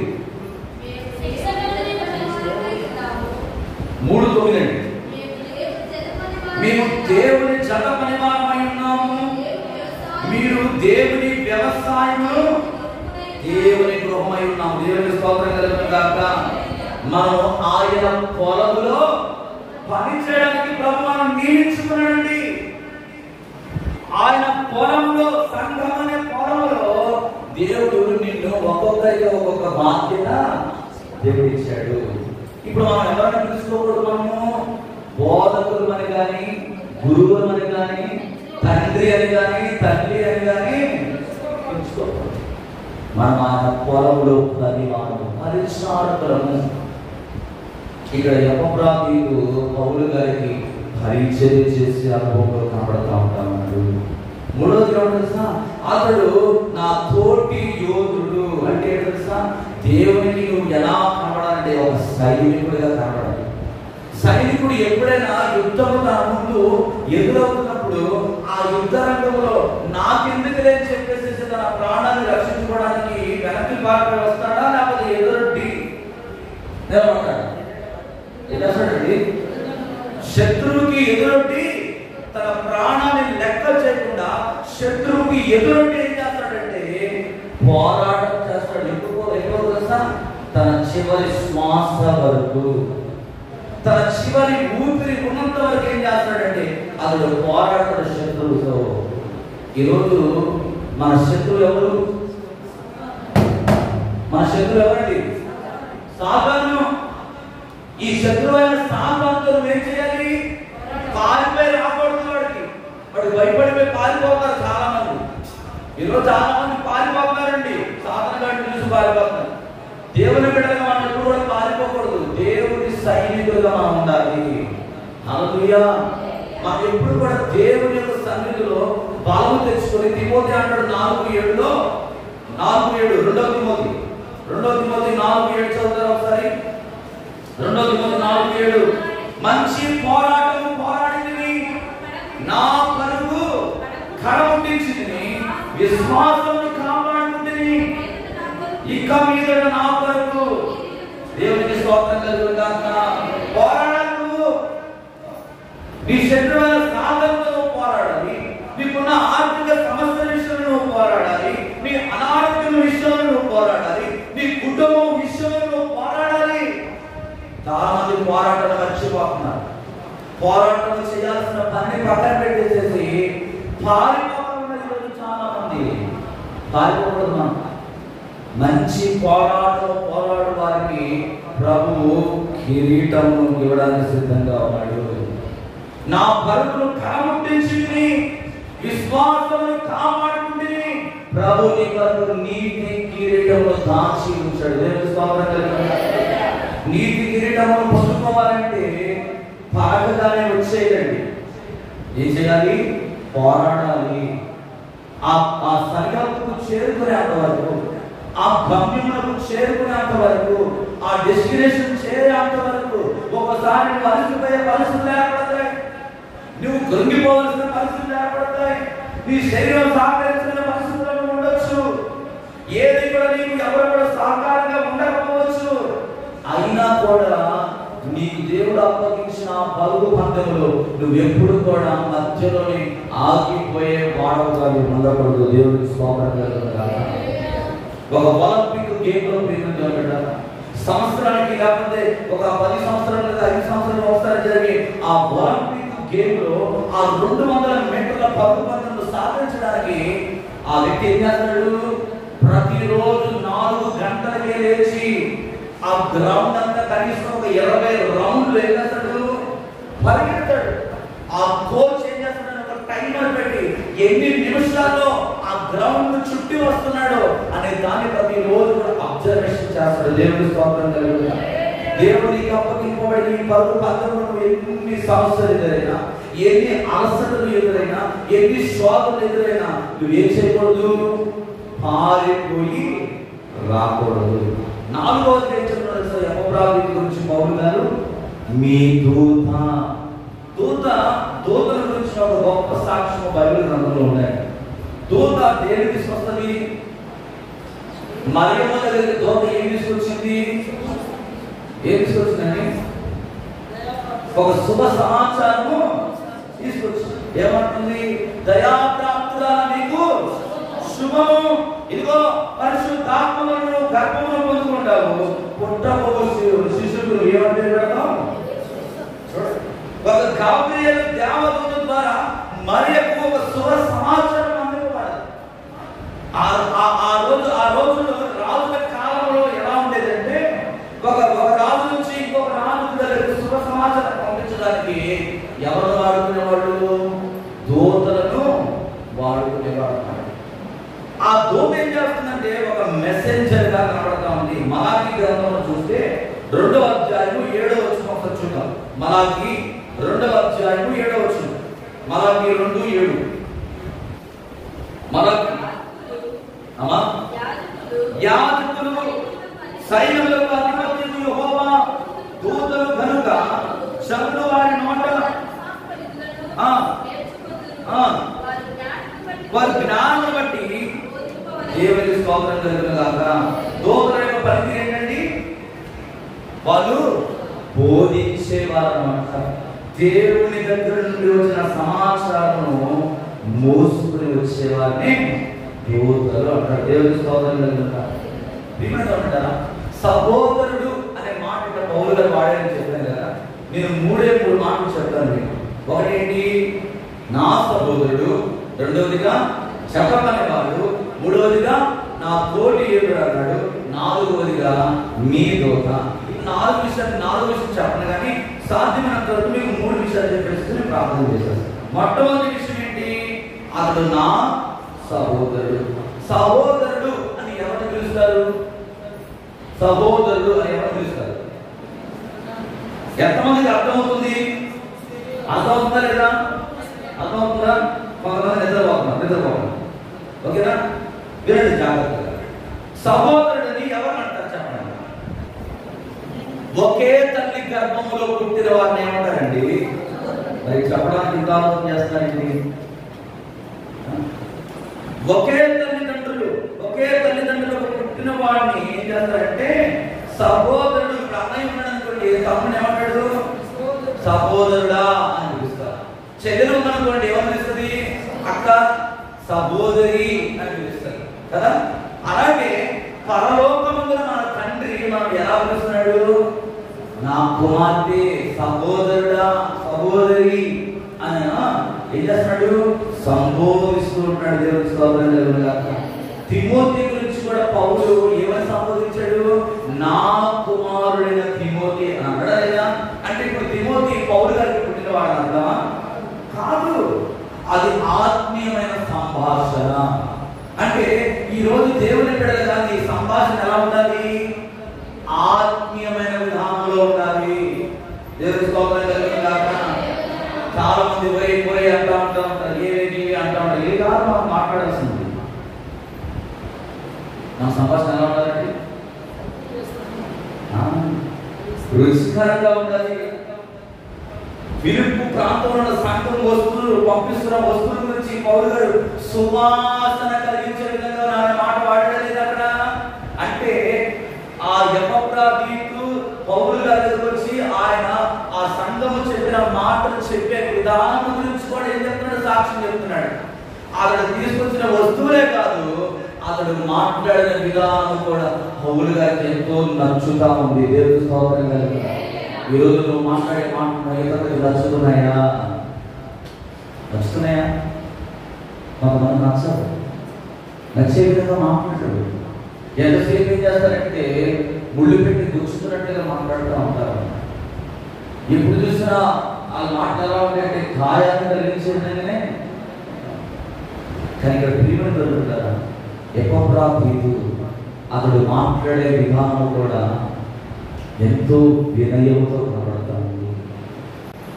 3:9 అండి. మేము దేవుని చదవని వారమై ఉన్నాము, మీరు దేవుని వ్యవసాయము, దేవుని గృహమై ఉన్నాము. దేవుని స్తోత్రం కలుగును గాక. మనం ఆయన పొలములో పని చేయడానికి ప్రభు మనం నియమించుకున్నాడండి. ఆయన పొలంలో, సంఘం అనే పొలంలో దేవుడు నిన్ను ఒక్కొక్కరికి ఒక్కొక్క బాధ్యత దేవుడు ఇచ్చాడు. ఇప్పుడు మనం ఎవరిని పిలుచుకోకూడదు? మనము బోధకులు అని కానీ, గురువులు అని కానీ, తండ్రి అని కానీ, తల్లి అని కానీ పిలుచుకోకూడదు. మనం ఆయన పొలంలో పనివారు, పరిచారకులము. ఇక్కడ ఎపఫ్రాదీయుడు పౌలు గారికి పరిచర్య చేసి అనుభవంలో కనబడతా ఉంటాడు. మూడోది ఏమంటే తెలుసా? అతడు నా తోటి యోధుడు. అంటే ఏంటో తెలుసా? దేవునికి నువ్వు ఎలా కనబడాలంటే ఒక సైనికుడిగా కనబడాలి. సైనికుడు ఎప్పుడైనా యుద్ధము తన ముందు ఎదురవుతున్నప్పుడు ఆ యుద్ధ రంగంలో నాకెందుకు లేని చెప్పేసి తన ప్రాణాన్ని రక్షించుకోవడానికి వెనక్కి పార్టీ వస్తాడా, లేకపోతే ఎదురొడ్డి ఏమంటాడు? ఏంటండి? శత్రువుకి ఎదురొడ్డి తన ప్రాణాన్ని లెక్క చేయకుండా శత్రువుకి ఎదురొడ్డి ఏం చేస్తాడంటే పోరాటం చేస్తాడు. ఎక్కువ తెలుసా? తన చివరి శ్వాస వరకు, తన చివరి ఊపిరి ఉన్నంత వరకు ఏం చేస్తాడంటే అతడు పోరాడతాడు శత్రువుతో. ఈరోజు మన శత్రువు ఎవరు? మన శత్రువు ఎవరండి? సాతాను. ఈ శత్రువైన సాతానుతో ఏం చేయాలి? పారిపోయి రాకూడదు. వాడు భయపడిపోయి పారిపోతారు చాలా మంది. ఈరోజు చాలా మంది పారిపోతారండి. సాతాను గారిని చూసి పారిపోతారు. దేవుని బిడ్డగా మనం ఎప్పుడు కూడా పారిపోకూడదు. దేవుని సైనికులుగా మనం ఉండాలి. హల్లెలూయా. మనం ఎప్పుడు కూడా దేవుని యొక్క సన్నిధిలో బలము తెచ్చుకొని, తిమోతి అంటాడు 4:7 రెండో తిమోతి 4:7 చదువుతారు ఒకసారి. 2 తిమోతి 4:7 మంచి పోరాటం పోరాడింది, నా పరుగు కడముట్టించింది, విశ్వాసాన్ని కాపాడుకుంటుంది, ఇక మీద నా పరుగు. దేవునికి స్తోత్రం కలుగును గాక. పోరాడాలి. నువ్వు నీ శత్రువుల సాధనతో పోరాడాలి. నీకున్న ఆర్థిక సమస్యల విషయంలో నువ్వు పోరాడాలి. నీ అనారోగ్యం విషయంలో నువ్వు పోరాడాలి. నీ కుటుంబం విషయంలో నువ్వు పోరాడాలి. చాలా మంది పోరాటాలు మర్చిపోతున్నారు. పోరాటం చేయాల్సిన పని పక్కన పెట్టేసేసి పారిపోతున్నారు. చాలా మంది పారిపోకూడదు. మంచి పోరాటం పోరాడు వారికి ప్రభువు కిరీటమును ఇవ్వడానికి సిద్ధంగా ఉన్నాడు. నా పరుగును కాముట్టించి విశ్వాసమును కాపాడుకుంటే ప్రభు నీ కొరకు నీతి కిరీటమును దాచి ఉంచాడు. దేవుని స్తోత్రం కలుగును గాక. నీతి కిరీటమును పొందుకోవాలంటే పారగానే వచ్చేయండి. ఏం చేయాలి? పోరాడాలి. ఆ సరిహద్దుకు చేరుకునేంత వరకు, ఆ గమ్యములకు చేరుకునేంత వరకు, ఆ డెస్టినేషన్ చేరేంత వరకు ఒకసారి నువ్వు అలసిపోయే పరిస్థితులు ఏర్పడతాయి. నువ్వు కృంగిపోవలసిన పరిస్థితులు ఏర్పడతాయి. నీ శరీరం సహకరించిన పరిస్థితులు ఉండొచ్చు. ఏది కూడా నీకు ఎవరు కూడా సహకారంగా ఉండకపోవచ్చు. అయినా కూడా నీకు దేవుడు అప్పగించిన పలుగు పందెములో నువ్వు ఎప్పుడు కూడా మధ్యలోనే ఆగిపోయే వాడవుగా ఉండకూడదు. దేవుడికి స్తోత్రం కలుగును గాక. ఒక ఒలింపిక్ గేమ్ లో సంవత్సరానికి లేకపోతే ఒక 10 సంవత్సరాలు లేదా 5 సంవత్సరాలు ఒకసారి జరిగే ఆ ఒలింపిక్ గేమ్ లో ఆ 200 మీటర్ల పరుగు పందెంలో సాధించడానికి ఆ వ్యక్తి ఏం చేస్తాడు? ప్రతిరోజు 4 గంటలకే లేచి ఆ గ్రౌండ్ అంతా కనీసం ఒక 20 రౌండ్లు వేస్తాడు, పరిగెడతాడు. ఆ కోచ్ ఏం చేస్తాడు? ఒక టైమర్ పెట్టి ఎన్ని నిమిషాల్లో ఆ గ్రౌండ్ చుట్టి వస్తున్నాడు అనే దాన్ని ప్రతిరోజు కూడా అబ్జర్వేషన్ చేస్తాడు. దేవుడి స్తోత్రం కలుగుతుంది. దేవుడికి అప్పగింపబడి ఈ పరుగు పందెంలో ఎన్ని సమస్యలు ఎదురైనా, ఎన్ని అలసటలు ఎదురైనా, ఎన్ని శోధనలు ఎదురైనా నువ్వేం చేయకూడదు? పారిపోయి రాకూడదు. 4వ చెప్తున్నాడు అపరాధి గురించి పౌలు గారు, మీ దూతల గురించి ఒక గొప్ప సాక్ష్యం బైబిల్ గ్రంథంలో ఉన్నాయి. దూత దేని తీసుకొస్తుంది? మరియమ్మ దగ్గరికి దూత ఏం తీసుకొచ్చింది? ఏం తీసుకొచ్చిందండి? ఒక శుభ సమాచారము తీసుకొచ్చింది. ఏమంటుంది? దయాప్రాప్తురా నీకు శుభము, ఇదిగో పరిశుద్ధాత్మను గర్భమును పొందుకుంటావు, పుట్టబో శిశువులు ఏమంటే పెడతాం. ఒక గాబ్రియలు దేవదూత ద్వారా మరియకు ఒక శుభ సమాచారం అందించాడు. ఆ రోజుల్లో రాజుల కాలంలో ఎలా ఉండేదంటే, ఒక రాజు నుంచి ఇంకొక రాజు దగ్గరికి శుభ సమాచారం పంపించడానికి ఎవరు వాడుకునేవాళ్ళు? దూతలను వాడుకునేవాడు. ఆ దూత ఏం చేస్తుందంటే ఒక మెసెంజర్ గా కనబడతా ఉంది. మలాకి గ్రంథంలో చూస్తే 2వ అధ్యాయము 7వ వచనం ఒకసారి చూద్దాం. మలాకి 2వ అధ్యాయము 7వ వచనం. మలాకి 2:7. మలాకి యాజకులు సైన్యములకు అధిపతి యెహోవా దూతలు కనుక శబ్దులు వారి నోట వారి జ్ఞానం బట్టి దేవుని స్తోత్రం కలుగునుగాక. దూతల యొక్క పనితీరు ఏంటండి? వాళ్ళు బోధించేవారు అన్నమాట. దేవుని దగ్గర నుండి వచ్చిన సమాచారము మోసుకుని వచ్చేవారిని దూతలు అంటారు. దేవుని స్తోత్రం కలుగునుగాక. విమంటారా? సహోదరుడు అనే మాట ఇక్కడ పౌలు గారు వాడారని చెప్పాను కదా. నేను 3 మాటలు చెప్తాను మీకు. ఒకటేంటి? నా సహోదరుడు, రెండవదిగా చెప్పమనేవాడు, మూడవదిగా నా తోటి ఏడు అన్నాడు, 4వదిగా మీ దూత. 4 విషయాలు చెప్పను కానీ సాధ్యమైనంత వరకు మీకు 3 విషయాలు చెప్పేసి నేను ప్రార్థన చేశాను. మొట్టమొదటి విషయం ఏంటి? అతడు నా సహోదరుడు. సహోదరుడు అని ఎవరిని పిలుస్తారు? సహోదరుడు అని ఎవరిని పిలుస్తారు? ఎంతమందికి అర్థమవుతుంది? అర్థమవుతుందా లేదా? అర్థమవుతుందా? కొంతమంది నిద్రపోతున్నారు. ఓకేనా? వినండి జాగ్రత్తగా. సహోదరుడిని ఎవరు అంటారు చెప్పండి? ఒకే తల్లి గర్భములో పుట్టిన వారిని ఏమంటారండి? మరి చెప్పడానికి ఇంకా ఆలోచన చేస్తారండి. ఒకే తల్లిదండ్రులకు పుట్టిన వాడిని ఏం చేస్తారంటే సహోదరుడు. ఇప్పుడు అన్నయ్య ఉన్నాడు అనుకోండి, తమ్ముడు ఏమంటాడు? సహోదరుడా అని పిలుస్తారు. చెల్లెలు ఉందనుకోండి, ఏమని పిలుస్తుంది? అక్క, సహోదరి అని పిలుస్తారు కదా. అలాగే పరలోకమందున మన తండ్రి మనం ఎలా పిలుస్తున్నాడు? నా కుమార్తె, సహోదరుడా, సహోదరి అని ఏం చేస్తున్నాడు? సంబోధిస్తూ ఉంటున్నాడు. దేవుని స్తోత్రం కలుగునుగాక. తిమోతి గురించి కూడా పౌలు ఏమని సంబోధించాడు? నా కుమారుడైన తిమోతి అని అన్నాడా లేదా? అంటే ఇప్పుడు తిమోతి పౌలు గారికి పుట్టిన వాడు అర్థమా? కాదు. అది ఆత్మీయమైన సంభాషణ. అంటే ఈ రోజు దేవుని బిడ్డలుగా ఈ సంభాషణ ఎలా ఉండాలి? ఆత్మీయమైన విధానంలో ఉండాలి. దేవుని స్తోత్రం కలుగునుగాక. చాలా మంది పోయి అంటూ ఉంటారు, ఏవి అంటూ ఉంటారు. ఏ కాదు మనం మాట్లాడాల్సింది. మన సంభాషణ ఎలా ఉండాలండి? రుచికరంగా ఉండాలి. ఫిలిప్పు ప్రాంతంలో సంఘం వస్తువులు పంపిస్తున్న వస్తువుల గురించి పౌలు గారు సువాసన కలిగించే విధంగా ఆయన మాట వాడలేదు అక్కడ. అంటే ఆ ఎపఫ్రాదీతు పౌలు గారి దగ్గరికి వచ్చి ఆయన ఆ సంఘము చెప్పిన మాటలు చెప్పే విధానం గురించి కూడా ఏం చెప్తున్నాడు? సాక్ష్యం చెప్తున్నాడు. అతడు తీసుకొచ్చిన వస్తువులే కాదు, అతడు మాట్లాడిన విధానం కూడా పౌలు గారికి ఎంతో నచ్చుతా ఉంది. దేవుని స్తోత్రం కలుగునుగాక. ఈ రోజు నువ్వు మాట్లాడే మాటలు ఇతరులకు నచ్చుతున్నాయా? కొంతమంది నచ్చదు. నచ్చే విధంగా మాట్లాడతాడు. ఎంతసేపు ఏం చేస్తారంటే ముళ్ళు పెట్టి గుచ్చుతున్నట్టుగా మాట్లాడుతూ ఉంటారు. ఎప్పుడు చూసినా వాళ్ళు మాట్లాడాలంటే గాయాన్ని కలిగించేదనే కానీ ఇక్కడ ప్రియమైన దొరుకుతారా, ఎపఫ్రాదీతు అతడు మాట్లాడే విధానం కూడా ఎంతో వినయంతో కనబడతా ఉంది,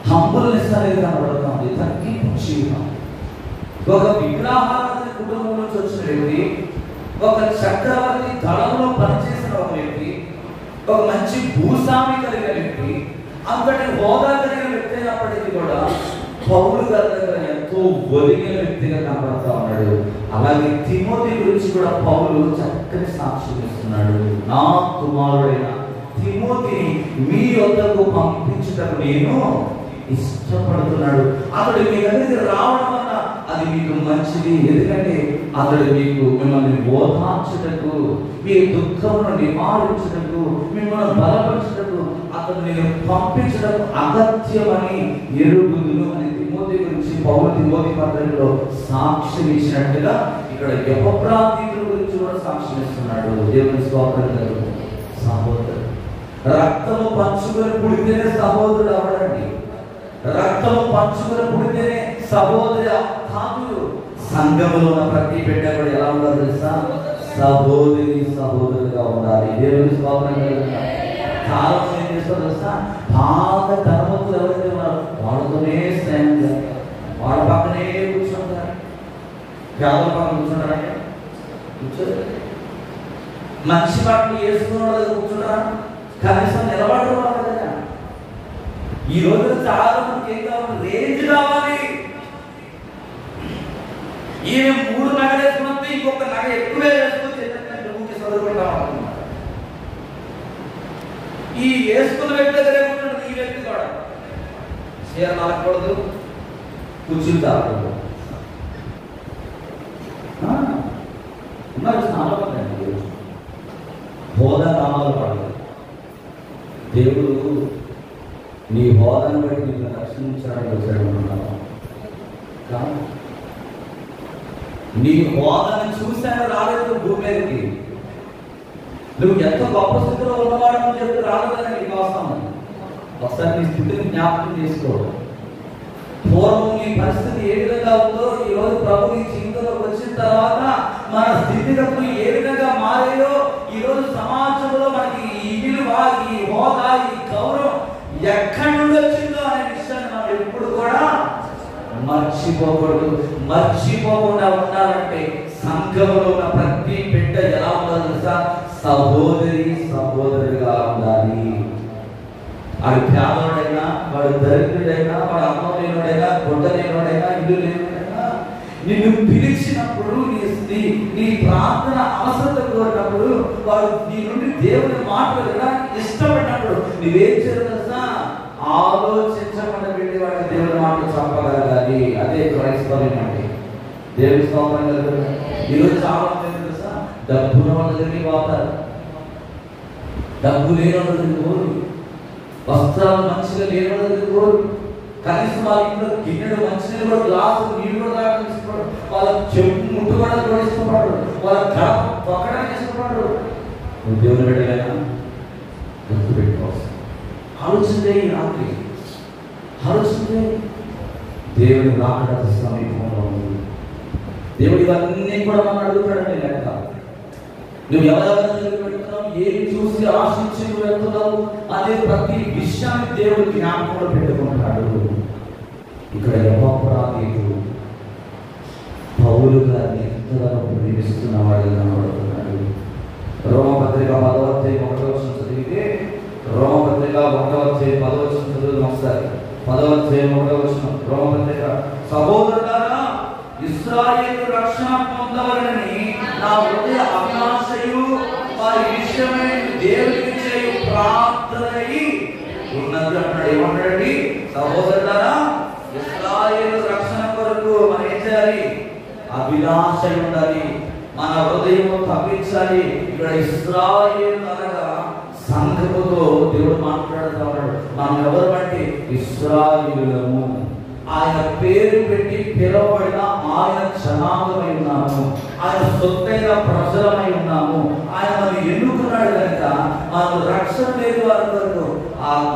హంబుల్నెస్ అనేది కనబడతా ఉంది, తగ్గింపు జీవితం. ఒక విగ్రహారాధన కుటుంబం నుంచి వచ్చిన వ్యక్తి, ఒక చక్రవర్తి దళంలో పనిచేసిన ఒక వ్యక్తి, ఒక మంచి భూస్వామి కలిగిన వ్యక్తి, అంతటి హోదా కలిగిన వ్యక్తి అయినప్పటికీ కూడా పౌలు గారి దగ్గర ఎంతో ఒదిగిన వ్యక్తిగా కనబడతా ఉన్నాడు. అలాగే తిమోతి గురించి కూడా పౌలు చక్కని సాక్ష్యం ఇస్తున్నాడు. నా కుమారుడైన తిమోతిని మీ వద్దకు పంపించుటకు నేను ఇష్టపడుతున్నాడు. అతడు మీ దగ్గరికి రావడం వల్ల అది మీకు మంచిది, ఎందుకంటే అతడు మీకు మిమ్మల్ని ఓదార్చుటకు, మీ దుఃఖమును నివారించుటకు, మిమ్మల్ని బలపరచుటకు అతడు నేను పంపించడం అగత్యమని ఎరుగుదును అని తిమోతి గురించి పౌలు తిమోతి పత్రికలో సాక్ష్యం ఇచ్చినట్టుగా ఇక్కడ ఎపఫ్రాదీతు గురించి కూడా సాక్ష్యం ఇస్తున్నాడు. దేవుని స్తోత్రం. సహోదరుడు రక్తము పంచుకొని పుడితేనే సహోదరుడు అవడండి. రక్తము పంచుకొని పుడితేనే సహోదరి కాదు. సంఘములో ఉన్న ప్రతి బిడ్డ కూడా ఎలా ఉండాలి తెలుసా? సహోదరి సహోదరుగా ఉండాలి. దేవుని స్తోత్రం. కాలం ఏం చేస్తారు తెలుసా? బాగా ధనవంతులు ఎవరైతే ఉన్నారు వాళ్ళతోనే స్నేహంగా, వాళ్ళ పక్కనే కూర్చుంటారు. పేదల పక్కన కూర్చుంటారంటే కూర్చోరు. మంచి బట్టలు వేసుకున్న వాళ్ళు కూర్చుంటారా? కనీసం నిలబడరు వాళ్ళ దగ్గర. ఈ రోజు చాలా మందికి ఏం కావాలి? రేంజ్ కావాలి. ఈమె 3 నగలు వేసుకున్నప్పుడు ఇంకొక నగ ఎక్కువే వేసుకొని చదువుకుంటాం. ఈ వేసుకున్న వ్యక్తి దగ్గర ఏముంటాడు? ఈ వ్యక్తి కూడా చీర నలకూడదు, కుర్చీలు తాగకూడదు. ఉన్నారు చాలా మంది అండి. హోదా నామాలు పడదు. దేవుడు నీ హోదాను బట్టి నిన్ను రక్షించడానికి వచ్చాడు. నీ హోదాను చూశాను రాలేదు భూమి మీదకి. నువ్వు ఎంత గొప్ప స్థితిలో ఉన్నవాడు చెప్పి రాలేదని నీకు అవసరం. ఒకసారి నీ స్థితిని జ్ఞాపకం చేసుకో. పూర్వం నీ పరిస్థితి ఏ విధంగా ఉందో ఈ రోజు ప్రభు నీ జీవితంలోకి వచ్చిన తర్వాత మన స్థితిగతులు ఏ విధంగా మారాయో, ఈ రోజు సమాజంలో మనకి ఈ విలువ, ఈ హోదా, ఈ గౌరవం ఎక్కడి నుండి వచ్చిందో అనే విషయాన్ని మనం ఎప్పుడు కూడా మర్చిపోకూడదు. మర్చిపోకుండా ఉండాలంటే సంఘంలో ఉన్న ప్రతి బిడ్డ ఎలా ఉండాలి తెలుసా? సహోదరి సహోదరుగా ఉండాలి. వాడు పేదోడైనా, వాడు దరిద్రుడైనా, వాడు అమ్మ లేనుడైనా, గుడ్డ లేనుడైనా, ఇల్లు లేనుడైనా, నిన్ను పిలిచినప్పుడు నీ ప్రార్థన అవసరత కోరినప్పుడు, వాడు నీ నుండి దేవుని మాటలు వినడానికి ఇష్టపడినప్పుడు నువ్వేం చేయాలి తెలుసా? ఆలోచించకుండా వెళ్ళి వాడికి దేవుని మాటలు చెప్పగలగాలి. అదే క్రైస్తవ్యం అంటే. దేవుని స్తోత్రం. ఈరోజు చాలా మంది తెలుసా? డబ్బున్న వాళ్ళ దగ్గరికి పోతారు, డబ్బు లేని వాళ్ళ దగ్గరికి పోరు, వస్త్రాలు మంచిగా లేని వాళ్ళ దగ్గరికి పోరు, కనీసం వాళ్ళ ఇంట్లో గిన్నెడు మంచినీళ్ళు కూడా, గ్లాసు నీళ్ళు కూడా తాగడానికి ఇష్టపడరు, వాళ్ళ చెప్పు ముట్టుకోవడానికి కూడా ఇష్టపడరు, వాళ్ళ గడప తొక్కడానికి ఇష్టపడరు. నువ్వు దేవుని పెట్టలేనా? గుర్తు పెట్టుకోవచ్చు. ఆలోచించే ఈ రాత్రి ఆలోచించే. దేవుని రాకడ సమీపంలో ఉంది. దేవుడు ఇవన్నీ కూడా మనం అడుగుతాడండి. లెక్క నువ్వు ఎవరెవరిని పెడుతున్నావు, ఏమి చూసి ఆశించి నువ్వు వెళ్తున్నావు అనే ప్రతి విషయాన్ని దేవుడు జ్ఞాపకంలో పెట్టుకుంటాడు. ఇక్కడ ఎపఫ్రాదీతు పౌలు గారిని ఎంతగానో ప్రేమిస్తున్న వాడిగా కనబడుతున్నాడు. రోమపత్రిక 10వ అధ్యాయం 1వ వచనం చదివితే, రోమపత్రిక 1వ అధ్యాయం 10వ వచనం చదువుదాం ఒకసారి. 10వ అధ్యాయం 1వ వచనం రోమపత్రిక. సహోదరులారా, ఇశ్రాయేలు రక్షణ పొందవలనని నా హృదయ అభిలాషయు వారి విషయమై దేవునికి చేయు ప్రార్థనై ఉన్నది అంటాడు. ఏమంటాడండి? సహోదరులారా, ఇశ్రాయేలు రక్షణ కొరకు మనం ఏం చేయాలి? అభిలాష ఉండాలి, మన హృదయం తప్పించాలి. ఇక్కడ ఇశ్రాయేలు అనగా సంఘముతో దేవుడు మాట్లాడుతూ ఉన్నాడు. మనం ఎవరు బట్టి? ఇశ్రాయేలుము. ఆయన పేరు పెట్టి పిలువబడిన ఆయన జనాంగమై ఉన్నాము, ఆయన సొత్తైన ప్రజలమై ఉన్నాము. ఆయన మనం ఎన్నుకున్నాడు కనుక మనం రక్షణ లేని వారి వరకు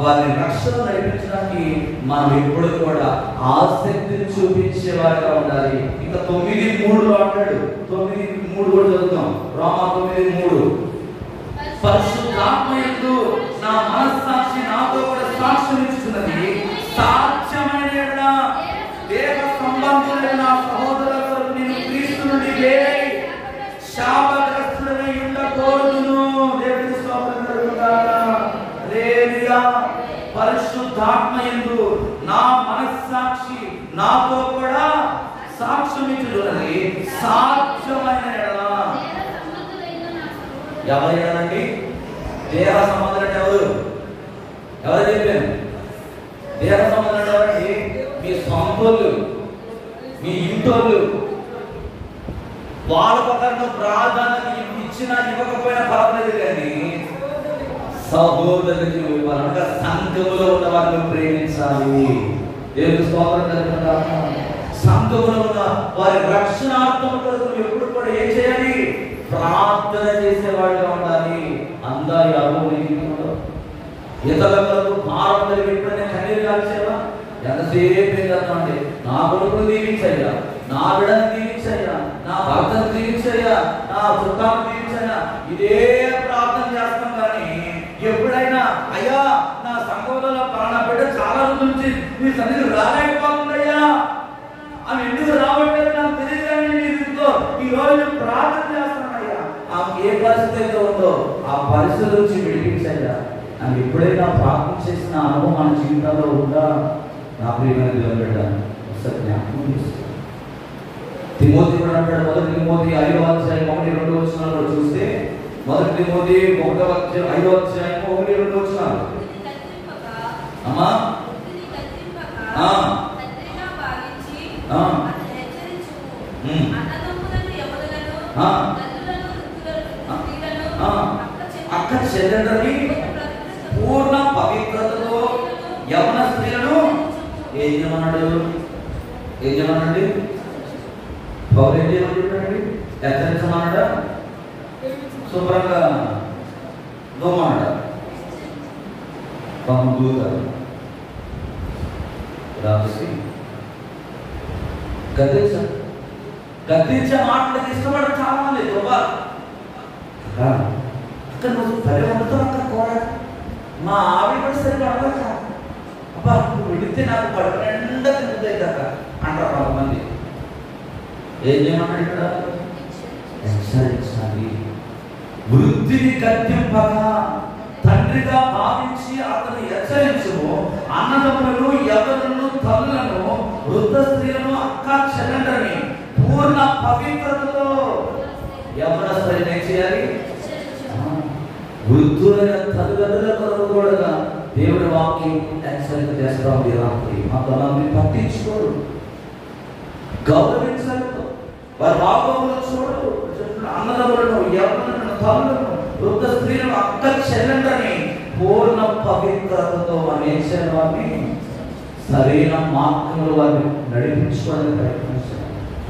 వారిని రక్షణ నడిపించడానికి మనం ఎప్పుడు కూడా ఆసక్తిని చూపించేవారిగా ఉండాలి. ఇంకా 9:3 అంటాడు. 9:3 కూడా చదువుతాం. రోమా 9:3. పరిశుద్ధాత్మయందు నా మనస్సాక్షి నాతో కూడా సాక్ష్యం ఇస్తున్నది, సాధ్యమైన దేహ సంబంధులైన నా సహోదరులకు నేను క్రీస్తు నుండి వేరై శాపగ్రస్తుడై ఉండకూడదును. దేవుని స్తోత్రం కలుగుగాక. హల్లెలూయా. పరిశుద్ధాత్మయందు నా మనస్సాక్షి నాతో కూడా సాక్ష్యం ఇచ్చున్నది, సాధ్యమైన ఎవరైనానండి దేహ సంబంధం అంటే ఎవరు చెప్పాను? దేహ సంబంధం ఎవరండి? మీ సొంతోళ్ళు, మీ ఇంటోళ్ళు. వాళ్ళ ప్రకారం ప్రాధాన్యత ఇచ్చినా ఇవ్వకపోయినా పర్వాలేదు, కానీ సహోదరులకు ఇవ్వాలంటే సంఘములో ఉన్న వారిని ప్రేమించాలి. దేవుని స్తోత్రం కలుగుగాక. సంఘములో ఉన్న వారి రక్షణార్థం కొరకు ఎప్పుడు కూడా ఏం చేయాలి? ప్రార్థన చేసేవాడుగా ఉండాలి. అందరి అనుభవం ఇతరుల కొరకు భారం ఎప్పుడైనా కన్నీరు కాల్చేవా? ఎంతసేపు ఏంటంటే నా కొడుకును దీవించయ్యా, నా బిడ్డను దీవించయ్యా, నా భర్తను దీవించయ్యా, నా చుట్టాలను దీవించయ్యా, ఇదే ప్రార్థన చేస్తాం. కానీ ఎప్పుడైనా అయ్యా నా సంఘంలో పలానా బిడ్డ చాలా రోజుల నుంచి నీ సన్నిధి రాలేకపోతుందయ్యా, ఆమె ఎందుకు రావట్లేదు నాకు తెలియదు, కానీ నేను ఈ రోజు ప్రార్థన చేస్తానయ్యా, ఆమె ఏ పరిస్థితి అయితే ఉందో ఆ పరిస్థితి నుంచి విడిపించయ్యా అని ఎప్పుడైనా ప్రార్థన చేసిన అనుభవం మన జీవితంలో ఉందా? నా ప్రియమైన దేవుని బిడ్డ ఒకసారి జ్ఞాపకం చేస్తాను. తిమోతి కూడా అంటాడు, 1 తిమోతి 5:1-2 చూస్తే 1 తిమోతి 5:1-2 అమ్మా అక్క చెల్లెలని పూర్ణ పవిత్రతతో యవన స్త్రీలను ఏం చేయమన్నాడు? పౌలు ఏం చేయమంటున్నాడు? హెచ్చరించమన్నాడా? శుభ్రంగా దోమన్నాడా? పంపుతారు రాసి గద్దించే మాటలకు ఇష్టపడరు చాలా మంది. అక్కడ నువ్వు సరే వండుతావు అక్కడ కూడా మా ఆవిడ కూడా సరిగ్గా అడగక అబ్బా నువ్వు విడితే నాకు కడుపు నిండా తిరుగుతాయి దాకా అంటారు కొంతమంది. ఏం చేయమన్నాడు ఇక్కడ? హెచ్చరించాలి. వృద్ధిని గద్దింపక తండ్రిగా భావించి అతను హెచ్చరించుము. అన్నదమ్ములను, యవ్వనులను, తల్లులను, వృద్ధ స్త్రీలను, అక్క చెల్లెండ్రని పూర్ణ పవిత్రతతో యవ్వన స్త్రీని ఏం చేయాలి? వృద్ధులైన తల్లిదండ్రుల కొరకు కూడా దేవుడి వాక్యం హెచ్చరిక చేస్తాం. రాత్రి మా తల్లిని పట్టించుకోరు, గౌరవించాలి, వారి భాగంలో చూడరు. అన్నదమ్ములను, యవ్వనులను, తల్లులను, వృద్ధ స్త్రీలను, అక్క చెల్లెండ్రని పూర్ణ పవిత్రతతో మనం ఏం చేయాలి? వారిని సరైన మార్గంలో వారిని నడిపించుకోవడానికి ప్రయత్నించాలి.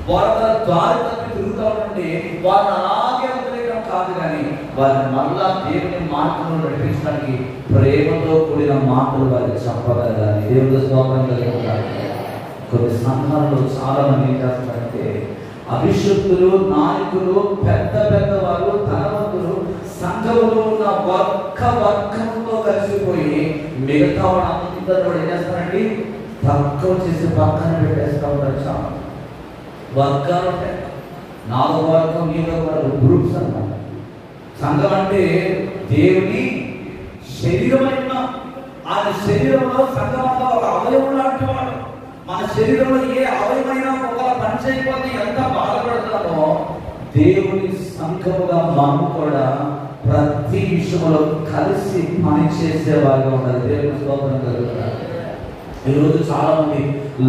వారు దారి తప్పి తిరుగుతూ ఉంటే వారిని అలాగే వదిలేయడం కాదు, కానీ వారిని మళ్ళా దేవుని మార్గంలో నడిపించడానికి ప్రేమతో కూడిన మాటలు వారికి చెప్పగలగాలి. దేవుడు స్తోత్రం కలిగి. కొన్ని సంఘాలలో చాలా మంది ఏం చేస్తారంటే అభిషక్తులు, నాయకులు, పెద్ద వారు, ధనవంతులు సంఘంలో ఉన్న వర్గంతో కలిసిపోయి మిగతా వాళ్ళందరూ ఏం చేస్తారండి? తక్కువ చేసి పక్కన పెట్టేస్తూ ఉంటారు. చాలా వర్గాలు ఉంటాయి. 4వ వర్గం, 7వ వర్గం, గ్రూప్స్ అన్నమాట. సంఘం అంటే దేవుని శరీరమైన ఆయన శరీరంలో సంఘం అంతా ఒక అవయవం లాంటి వాడు. మన శరీరంలో ఏ అవయమైనా ఒకవేళ పని చేయకపోతే ఎంత బాధపడతామో దేవుని సంఘముగా మనం కూడా ప్రతి విషయంలో కలిసి పని చేసేవారుగా ఉండాలి. దేవుని స్తోత్రం కలుగుతారు. ఈరోజు చాలా మంది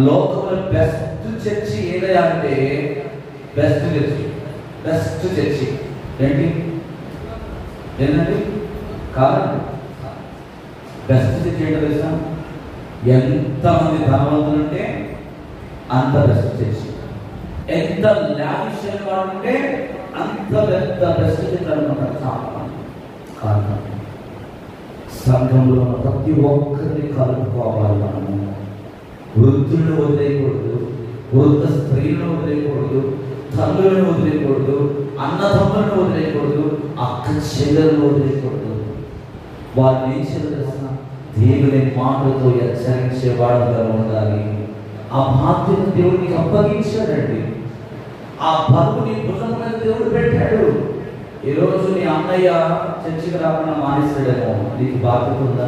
లోకంలో బెస్ట్ చర్చి ఏదంటే బెస్ట్ చర్చి ఏంటండి? కాదండి. బెస్ట్ చర్చి ఏంటో తెలుసా? ఎంతమంది ధనవంతులు ఉంటే అంత బెస్ట్ చర్చి, ఎంత లావిష్ అయిన వాడు ఉంటే అంత పెద్ద బెస్ట్ చర్చి అనుకుంటారు చాలా మంది. కాదు, సంఘంలో ఉన్న ప్రతి ఒక్కరిని కలుపుకోవాలి. మనము వృద్ధులను వదిలేయకూడదు, వృద్ధ స్త్రీలను వదిలేయకూడదు, తల్లులను వదిలేయకూడదు, అన్నదమ్ములను వదిలేయకూడదు, అక్క చెల్లెలను వదిలేయకూడదు. వారిని ఏం చేయాల్సిన దేవుని మాటలతో హెచ్చరించే వాళ్ళగా ఉండాలి. ఆ బాధ్యత దేవుడికి అప్పగించాడండి. ఆ బరువుని భుజం మీద దేవుడు పెట్టాడు. ఈరోజు నీ అన్నయ్య చర్చికి రాకుండా మానేసాడేమో, నీకు బాధ్యత ఉందా?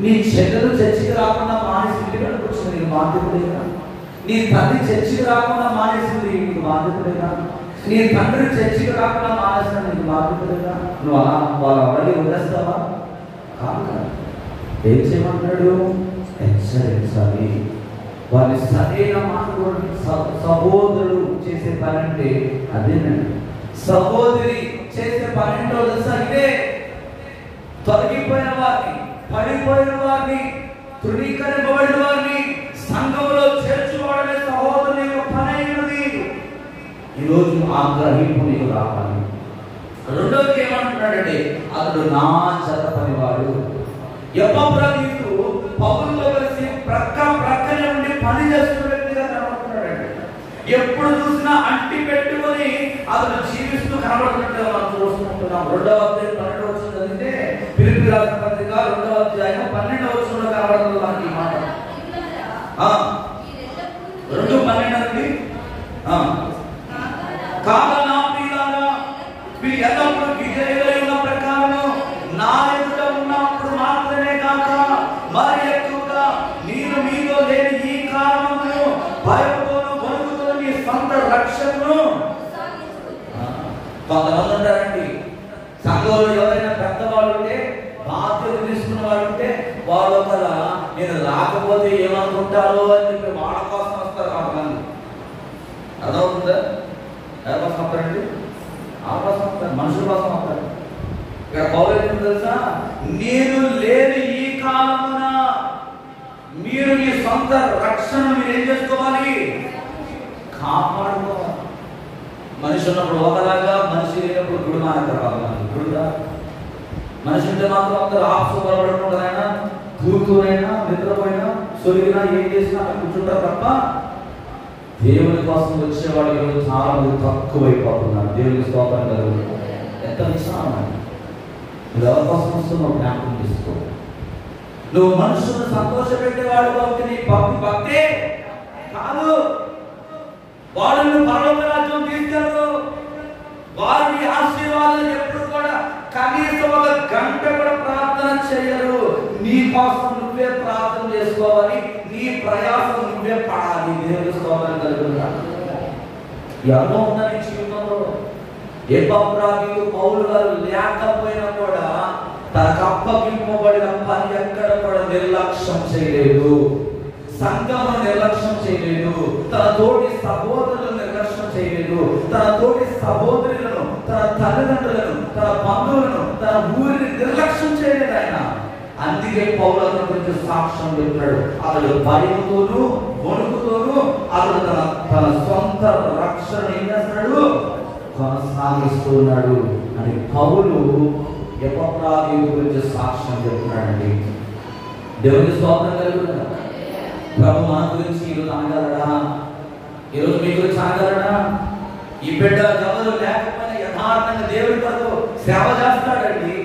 నీ చెల్లెలు చర్చికి రాకుండా మానేసి ఇంటికి కూర్చొని నీకు బాధ్యత లేదా? నీ తల్లి చర్చికి రాకుండా మానేసింది, నీకు బాధ్యత లేదా? నీ తండ్రి చర్చికి రాకుండా మానేసిన, నీకు బాధ్యత లేదా? నువ్వు అలా వాళ్ళు ఎవరికి వదిలేస్తావా? కాదు. ఏం చేయమంటాడు? హెచ్చరించాలి. వారి సరైన మాటలు. సహోదరుడు చేసే పని అంటే అదేనండి. సహోదరి చేసే పని ఏంటో తెలుసా? ఇదే. తొలగిపోయిన వారిని, పడిపోయిన వారిని, తృణీకరింపబడిన వారిని సంఘంలో చేర్చుకోవడమే సహోదరుని యొక్క పని అయినది. ఈరోజు ఆ గ్రహింపు నీకు రావాలి. రెండోది ఏమంటున్నాడంటే, అతడు నా జత పనివాడు. ఎపఫ్రదీతు పౌలుతో కలిసి ప్రక్కనే ఉండి పని చేస్తున్న వ్యక్తిగా కనబడుతున్నాడండి. ఎప్పుడు చూసినా అంటి పెట్టుకొని అతను జీవిస్తూ కనబడుతున్నట్టుగా మనం చూసుకుంటున్నాం. 2వ అధ్యాయం 12వ వచనం చదివితే, ఫిలిప్పీ రాసిన పత్రిక 2వ అధ్యాయం 12వ వచనంలో కనబడుతుంది మనకి ఈ మాట. 2:12 అండి. కాగా మీరు ఎల్లప్పుడూ విజయులై ఉన్న ప్రకారము నా ఎదుట ఉన్నప్పుడు మాత్రమే కాక మరి ఎక్కువగా నేను మీలో లేని ఈ కారణమును భయముతోను వణుకుతోను మీ సొంత రక్షణను. కొంతమంది ఉంటారండి సంఘంలో, ఎవరైనా పెద్దవాళ్ళు ఉంటే, బాధ్యత తీసుకున్న వాళ్ళు ఉంటే, వాళ్ళు ఒకవేళ నేను రాకపోతే ఏమనుకుంటారో అని చెప్పి వాళ్ళ కోసం వస్తారు. కొంతమంది అర్థమవుతుందా? ఎవరి కోసం వస్తారండి? అవకాశం వస్తారు, మనుషుల కోసం వస్తారు. ఇక్కడ పౌలు ఏం తెలుసా? నేను లేని ఈ కాలమున మీరు మీ సొంత రక్షణ మీరు ఏం చేసుకోవాలి? కాపాడుకోవాలి. మనిషి ఉన్నప్పుడు ఒకలాగా, మనిషి లేనప్పుడు గుడిమానకరా. మనిషి ఉంటే మాత్రం అందరూ ఆఫ్స్ బలపడుకుంటారైనా, కూతురైనా, నిద్రపోయినా, సొలిగినా, ఏం చేసినా అక్కడ కూర్చుంటారు తప్ప దేవుని కోసం వచ్చేవాళ్ళు చాలా మంది తక్కువైపోతున్నారు. దేవుని స్తోత్రం కలుగుతుంది. ఎంత విషయం! నువ్వు ఎవరి కోసం వస్తున్నావు జ్ఞాపకం తీసుకో. నువ్వు మనుషులను సంతోషపెట్టేవాడు కాబట్టి నీ భక్తే కాదు. వాళ్ళను పరలోక రాజ్యం తీసుకెళ్ళు. వారి ఆశీర్వాదాలు ఎప్పుడు కూడా కనీసం 1 గంట కూడా ప్రార్థన చేయరు. నీ కోసం నువ్వే ప్రార్థన చేసుకోవాలి. నీ ప్రయాసం నువ్వే పడాలి. దేవుని స్తోత్రం కలుగుతుంది. ఎవరో ఉన్న నీ జీవితంలో ఎపఫ్రదీతు పౌలు గారు లేకపోయినా కూడా తనకు అప్పగింపబడిన పని ఎక్కడ కూడా నిర్లక్ష్యం చేయలేదు. సంఘమును నిర్లక్ష్యం చేయలేదు. తన తోటి సహోదరులను నిర్లక్ష్యం చేయలేదు. తన తోటి సహోదరులను, తన తల్లిదండ్రులను, తన బంధువులను, తన ఊరిని నిర్లక్ష్యం చేయలేదు ఆయన. అందుకే పౌలు గురించి సాక్ష్యం చెప్పాడు. అతడు భయముతోనూ వణుకుతోనూ అతడు తన సొంత రక్షణ ఏం చేస్తున్నాడు? కొనసాగిస్తున్నాడు అని పౌలు ఎపఫ్రదీతు గురించి సాక్ష్యం చెప్తున్నాడండి. దేవుని స్తోత్రం కలుగుతుంది. ప్రభు మన గురించి ఈరోజు అనగలడా? ఈరోజు మీ గురించి అనగలడా? ఈ బిడ్డ ఎవరు లేకపోయినా యథార్థంగా దేవుడి కొరకు సేవ చేస్తాడండి.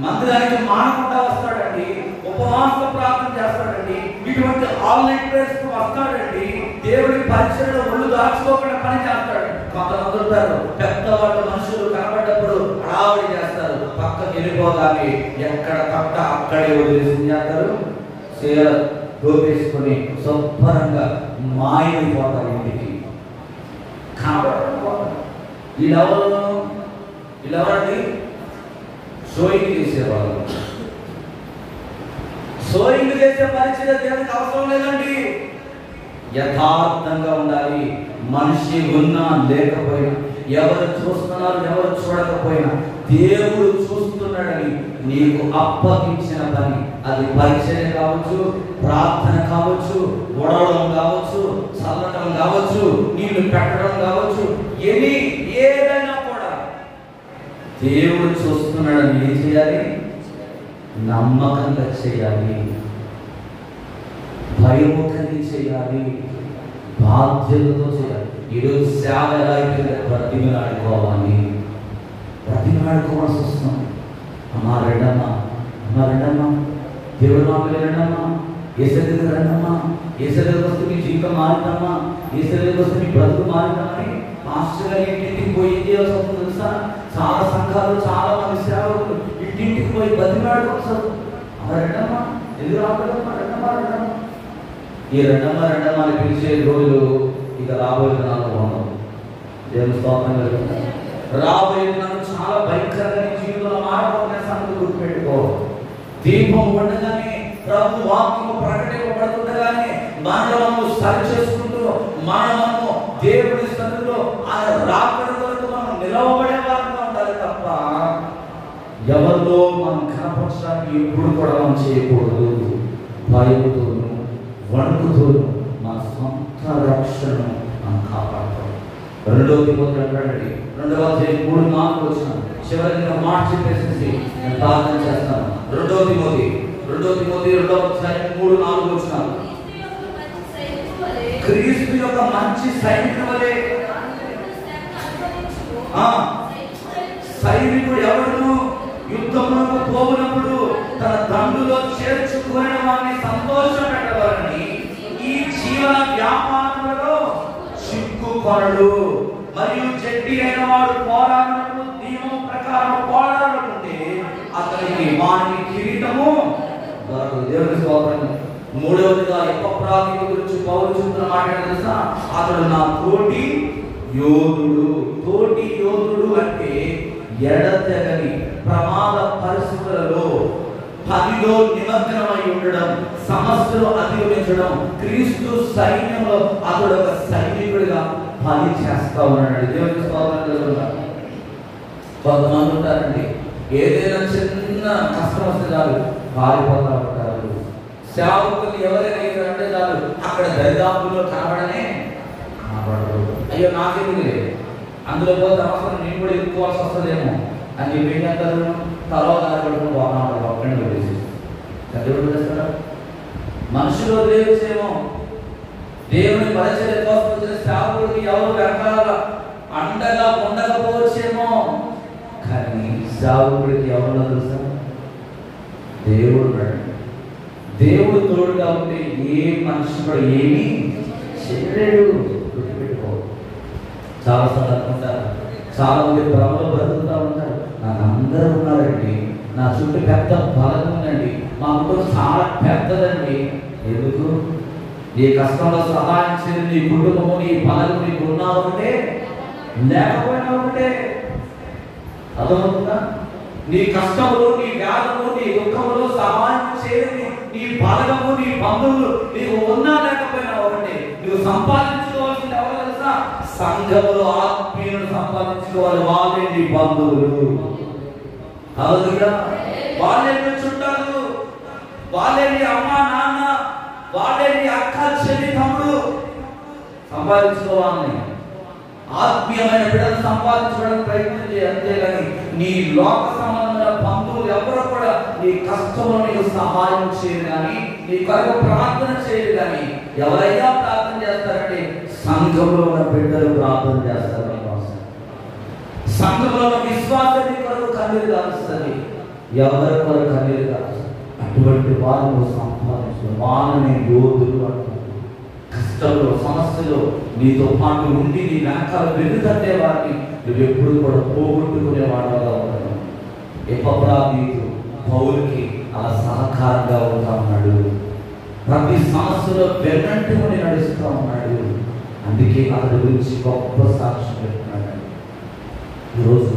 మందిరానికి మానకుండా వస్తాడండి. ఉపవాస ప్రార్థన చేస్తాడండి. ఇటువంటి ఆన్లైన్ ప్రేయర్స్ వస్తాడండి. దేవుడి పరిచయంలో ఒళ్ళు దాచుకోకుండా పని చేస్తాడు. కొంతమంది ఉంటారు, పెద్దవాళ్ళు మనుషులు కనబడ్డప్పుడు హడావుడి చేస్తారు. పక్కకి వెళ్ళిపోగానే ఎక్కడ పక్క అక్కడే వదిలేసి చేస్తారు. గోపేసుకొని శుభ్రంగా మాయమైపోతారు ఇంటికి. కనబడకపోతారు. వీళ్ళెవరండి? షోయింగ్ చేసేవాళ్ళు. షోయింగ్ చేసే పరిచయం దేవునికి అవసరం లేదండి. యథార్థంగా ఉండాలి. మనిషి ఉన్నా లేకపోయినా, ఎవరు చూస్తున్నారు ఎవరు చూడకపోయినా దేవుడు చూస్తున్నాడని నీకు అప్పగించిన పని, అది పరిచయం కావచ్చు, ప్రార్థన కావచ్చు, గొడవడం కావచ్చు, చల్లడం కావచ్చు, నీళ్లు పెట్టడం కావచ్చు, ఏదైనా కూడా దేవుడు చూస్తున్నాడని ఏం చేయాలి? నమ్మకంగా చేయాలి, భయము కలిగి చేయాలి, బాధ్యతతో చేయాలి. ఈరోజు సేవ ఎలా అయిపోయింది? బ్రతిమలాడుకోవాలి, బ్రతిమలాడుకోవాల్సి వస్తుంది. అమ్మా రెండమ్మా, అమ్మా రెండమ్మా, దేవుడు మాకు రెండమ్మా, ఏసే దగ్గర రండమ్మా, ఏసే దగ్గర వస్తే మీ జీవితం మారుతామా, ఏసే దగ్గర వస్తే మీ బ్రతుకు మారుతామని మాస్టర్ గారు ఇంటింటికి పోయి ఏం చేయాల్సి వస్తుంది తెలుసా? చాలా సంఘాలు, చాలా మంది సేవకులు ఇంటింటికి పోయి బ్రతిమలాడుకోవాల్సి వస్తుంది. అమ్మా రెండమ్మా, ఎందుకు రావడమ్మా, రెండమ్మా రెండమ్మా. ఈ రెండమ్మా రెండమ్మా అని పిలిచే రోజులు ఇక రాబోయే దినాల్లో ఉండవు. దేవుని స్తోత్రం కలుగుతుంది. రాబోయే దినాలు చాలా భయంకరంగా నీ జీవితంలో మారబోతున్న సంగతి గుర్తుపెట్టుకో. దీపం ఉండగానే, ప్రభు వాక్యము ప్రకటింపబడుతుండగానే మనము సరి చేసుకుంటూ మనము దేవుడి సన్నిధిలో ఆయన రాకడ వరకు మనం నిలవబడే వారిగా ఉండాలి తప్ప ఎవరిలో మనం కనపరచడానికి ఎప్పుడు కూడా మనం చేయకూడదు. భయముతోను వణుకుతోను మన సొంత రక్షణను మనం కాపాడుకోవాలి. 2 తిమోతి అంటాడండి, 2వ అధ్యాయం 3-4 వచ్చిన చివరిగా మాట చెప్పేసి నేను ప్రార్థన చేస్తాను. 2 తిమోతి 2వ అధ్యాయం 3-4 వచ్చిన క్రీస్తు యొక్క మంచి సైనికుల వలె సైనికుడు ఎవరును యుద్ధములకు పోవునప్పుడు తన దండులో చేర్చుకునే వారిని సంతోషం పెట్టవాలని ఈ జీవన వ్యాపారంలో చిక్కుకొనడు. మరియు చెడ్డి అయిన వాడు పోరాడినప్పుడు నియమం ప్రకారం పోరాడుతుంటే అతనికి వాని కిరీటము దొరకదు. దేవుని స్తోత్రం. 3వదిగా ఎపఫ్రాదితు గురించి పౌలు చెప్తున్న మాట తెలుసా? అతడు నా తోటి యోధుడు. తోటి యోధుడు అంటే ఎడతెగని ప్రమాద పరిస్థితులలో పనిలో నిమగ్నమై ఉండడం, సమస్యలు అధిగమించడం, క్రీస్తు సైన్యంలో అతడు ఒక సైనికుడిగా పని చేస్తా ఉన్నాడు. దేవుని స్తోత్రం కలుగుతుంది. కొంతమంది ఉంటారండి, ఏదైనా చిన్న కష్టం వస్తే చాలు పారిపోతా ఉంటారు. సేవకులు ఎవరైనా అంటే చాలు అక్కడ దరిదాపుల్లో కనబడనే కనబడరు. అయ్యో నాకెందుకు లేదు, అందులో పోతే అవసరం నేను కూడా ఎదుర్కోవాల్సి వస్తుందేమో అని చెప్పి ఏం చేస్తారు? తర్వాత ఆడబడుకుని బాగున్నాడు ఒక్కడిని వదిలేసి దేవుడు వదిలేస్తారా? మనుషులు వదిలేసేమో. దేవుని పరిచయ కోసం వచ్చిన సేవకుడికి ఎవరు వెనకాల అండగా ఉండకపోవచ్చేమో, కానీ సేవకుడికి ఎవరు తెలుసా? దేవుడు. దేవుడు తోడుగా ఉంటే ఏ మనిషి కూడా ఏమీ చేయలేడు. గుర్తుపెట్టుకో. చాలాసార్లు అనుకుంటారు, చాలా మంది భ్రమలో బ్రతుకుతూ ఉంటారు, నాకు అందరూ ఉన్నారండి, నా చుట్టూ పెద్ద బలం ఉందండి, మా కుటుంబం చాలా పెద్దదండి. ఎందుకు? నీ కష్టంలో సహాయం చేయని నీ కుటుంబము, నీ బలం నీకు ఉన్నా ఒకటే, లేకపోయినా ఒకటే. అర్థమవుతుందా? నీ కష్టములు, నీ వ్యాధులు, నీ దుఃఖములు సహాయం చేయని నీ బలగము, నీ బంధువులు నీకు ఉన్నా లేకపోయినా ఒకటే. నువ్వు సంపాదించుకోవాల్సింది ఎవరు తెలుసా? సంఘములో ఆత్మీయులను సంపాదించుకోవాలి. వాళ్ళే నీ బంధువులు. వాళ్ళే నీ చుట్టాలు, వాళ్ళే నీ అమ్మ నాన్న, వాళ్ళే నీ అక్క చెల్లి తమ్ముడు. సంపాదించుకోవాలని ఆత్మీయమైన బిడ్డలు సంపాదించుకోవడానికి ప్రయత్నం చేయాలి. అంతేగాని నీ లోక సంబంధమైన బంధువులు ఎవరు కూడా నీ కష్టంలో నీకు సహాయం చేయరు కానీ, నీ కొరకు ప్రార్థన చేయరు కానీ. ఎవరైనా ప్రార్థన చేస్తారంటే సంఘంలో ఉన్న బిడ్డలు ప్రార్థన చేస్తారు. సంఘంలో ఉన్న విశ్వాసాన్ని కొరకు కన్నీరు కాలుస్తుంది. ఎవరి కొరకు కన్నీరు కాలుస్తుంది? అటువంటి వారు సంపాదించు వాళ్ళని యోధులు అంటారు. కష్టంలో, సమస్యలో నీతో పాటు ఉండి నీ వెనకాల వెనుకంటే వారిని నువ్వు ఎప్పుడు కూడా పోగొట్టుకునే వాడుగా ఉంటాడు. ఎపఫ్రాదితు పౌలుకి అలా సహకారంగా ఉంటా ఉన్నాడు. ప్రతి సమస్యలో వెన్నంటుకుని నడుస్తూ ఉన్నాడు. అందుకే అతడి గురించి గొప్ప సాక్ష్యం పెట్టుకున్నాడు. ఈరోజు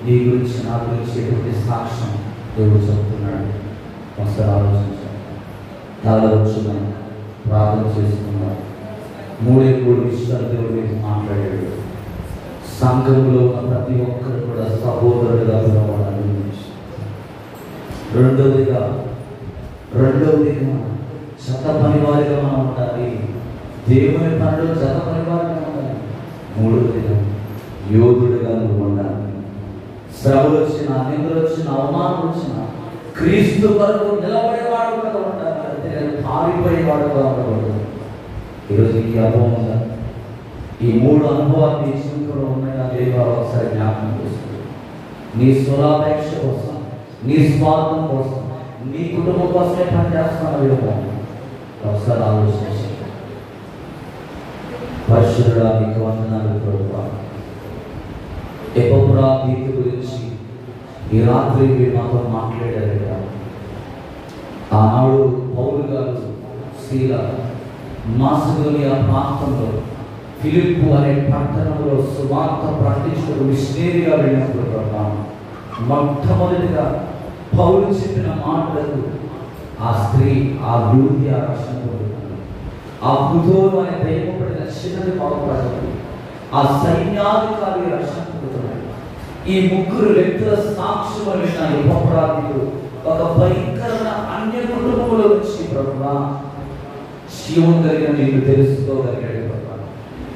నీ గురించి, నా గురించి ఎటువంటి సాక్ష్యం దేవుడు చెప్తున్నాడు? ఒకసారి ఆలోచించాలి. తలవచ్చున్నాం, ప్రార్థన చేసుకున్నాం. 3 విషయాలు దేవుడు మాట్లాడాడు. సంఘంలో ఉన్న ప్రతి ఒక్కరు కూడా సహోదరుడిగా పిలవాలని. రెండవదిగా జత పనివారిగా మనం ఉండాలి. దేవుని పనిలో జత పనివారిగా ఉండాలి. 3వదిగా యోధుడిగా నువ్వు ఉండాలి. శ్రమలు వచ్చిన, నిందలు వచ్చిన, అవమానం వచ్చిన క్రీస్తు వరకు నిలబడేవాడుగా ఉండాలి, అంతే పారిపోయేవాడుగా ఉండకూడదు. ఈరోజు ఈ అనుభవం ఉందా? ఈ 3 అనుభవాలు నీ జీవితంలో ఉన్నాయా లేవా ఒకసారి జ్ఞాపకం చేసుకో. నీ స్వలాపేక్ష కోసం, నీ స్వార్థం కోసం, నీ కుటుంబం కోసమే పనిచేస్తున్నావేమో ఒకసారి ఆలోచించి. పరిశుద్ధుడా నీకు వందనాలు ప్రభువా. ఎపఫ్రా గీత గురించి ఈ రాత్రి మీరు మాతో మాట్లాడారు కదా. ఆనాడు పౌలు గారు శీల మాసిదోనియా ప్రాంతంలో ఫిలిప్పు అనే పట్టణంలో సువార్త ప్రకటించుటకు మిషనరీగా వెళ్ళినప్పుడు ప్రభా, మొట్టమొదటిగా పౌలు చెప్పిన మాటలకు ఆ స్త్రీ, ఆ యూది ఆ రక్షణ పొందుతుంది. ఆ బుధోరు అనే దైవపడిన చిన్నది బాగుపడుతుంది. ఆ సైన్యాధికారి రక్షణ పొందుతున్నాడు. ఈ 3 వ్యక్తుల సాక్ష్యం విన్న ఎపఫ్రాకు ఒక భయంకరమైన అన్య కుటుంబంలో నుంచి ప్రభువా జీవం కలిగిన నీకు తెలుసుకోగలిగాడు ప్రభా.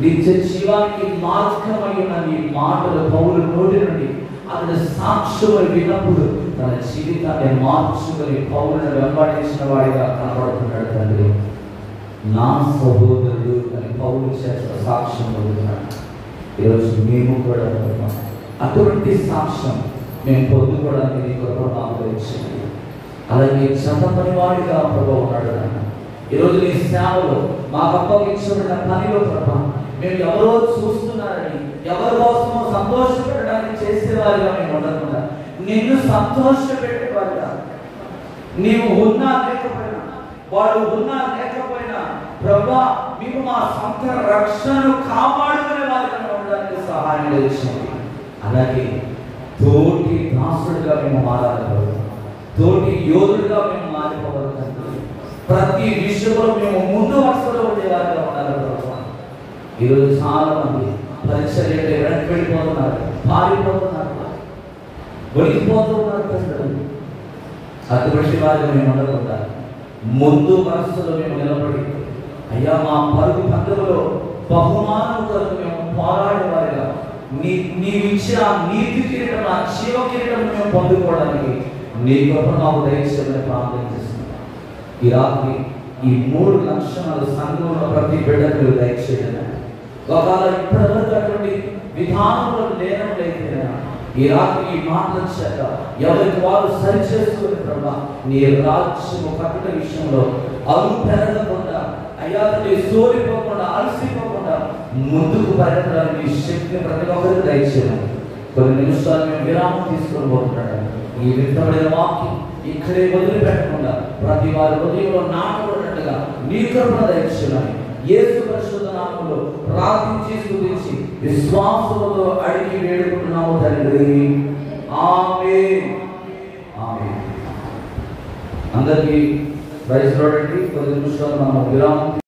నిత్య జీవానికి మార్గమై ఉన్న నీ మాటలు పౌలు నోటి నుండి అతని సాక్ష్యం విన్నప్పుడు తన జీవితాన్ని మార్చుకొని పౌలను వెంబడించిన వాడిగా కనబడుతున్నాడు. తండ్రి, నా సహోదరుడు అని పౌలు చేసిన సాక్ష్యం పొందుతున్నాడు. ఈరోజు మేము కూడా అటువంటి సాక్ష్యం మేము పొందుకోవడానికి నీ కృప మాకు ఇచ్చింది. అలాగే చదవని వాడిగా ప్రభు ఉన్నాడు. ఈరోజు నీ సేవలో మాకు అప్పగించబడిన పనిలో ప్రభా మేము ఎవరో చూస్తున్నారని, ఎవరి కోసమో సంతోషపెట్టడానికి చేసేవారిగా మేము ఉండకుండా నిన్ను సంతోషపెట్టేవారిగా, నీవు ఉన్నా లేకపోయినా, వాడు ఉన్నా లేకపోయినా ప్రభా మేము మా సొంత రక్షణను కాపాడుకునే వారిగా ఉండడానికి సహాయం చేసింది. అలాగే తోటి దాసుడిగా మేము మారాలి ప్రభు, తోటి యోధుడిగా మేము మారిపోవాలి. ప్రతి విషయంలో మేము ముందు వరుసలో ఉండేవారిగా ఉండాలి ప్రభు. ఈరోజు చాలా మంది పరిచర్య వెనక్కి వెళ్ళిపోతున్నారు, పారిపోతున్నారు, వణికిపోతున్నారు. ప్రజలు అటువంటి వారిగా మేము ఉండకుండా ముందు వరుసలో మేము నిలబడి అయ్యా మా పరుగు పండుగలో బహుమానం కొరకు మేము పోరాడేవారిగా నీవు ఇచ్చిన నీతి కిరీటం, ఆ జీవ కిరీటం మేము పొందుకోవడానికి నీ కృప మాకు దయచేయమని ప్రార్థన చేస్తున్నాం. ఈ రాత్రి ఈ 3 లక్షణాలు సంఘంలో ప్రతి బిడ్డకు దయచేయాలి. ఒకవేళ ఇప్పటివరకు అటువంటి విధానంలో లేనట్లయితే ఈ రాత్రి ఈ మాటల చేత ఎవరికి వారు సరి చేసుకుని ప్రభా నీ రాజ్యము కట్టిన విషయంలో అరువు పెరగకుండా, అయ్యా సోలిపోకుండా, అలసిపోకుండా ముందుకు పరిగెత్తడానికి శక్తిని ప్రతి ఒక్కరికి దయచేయాలి. కొన్ని నిమిషాలు మేము విరామం తీసుకొని పోతున్నాడు. ఈ విత్తబడిన వాక్యం ఇక్కడే వదిలిపెట్టకుండా ప్రతి వారి హృదయంలో నాటబడినట్టుగా నీ కృపణ దయచేయాలి. యేసు పరిశుద్ధ నామములో ప్రార్థించి స్తుతించి విశ్వాసముతో అడిగి వేడుకుంటున్నాము తండ్రి. ఆమేన్. ఆమేన్. అందరికీ ప్రైజ్ లార్డ్. 10 నిమిషాలు మనం విరామం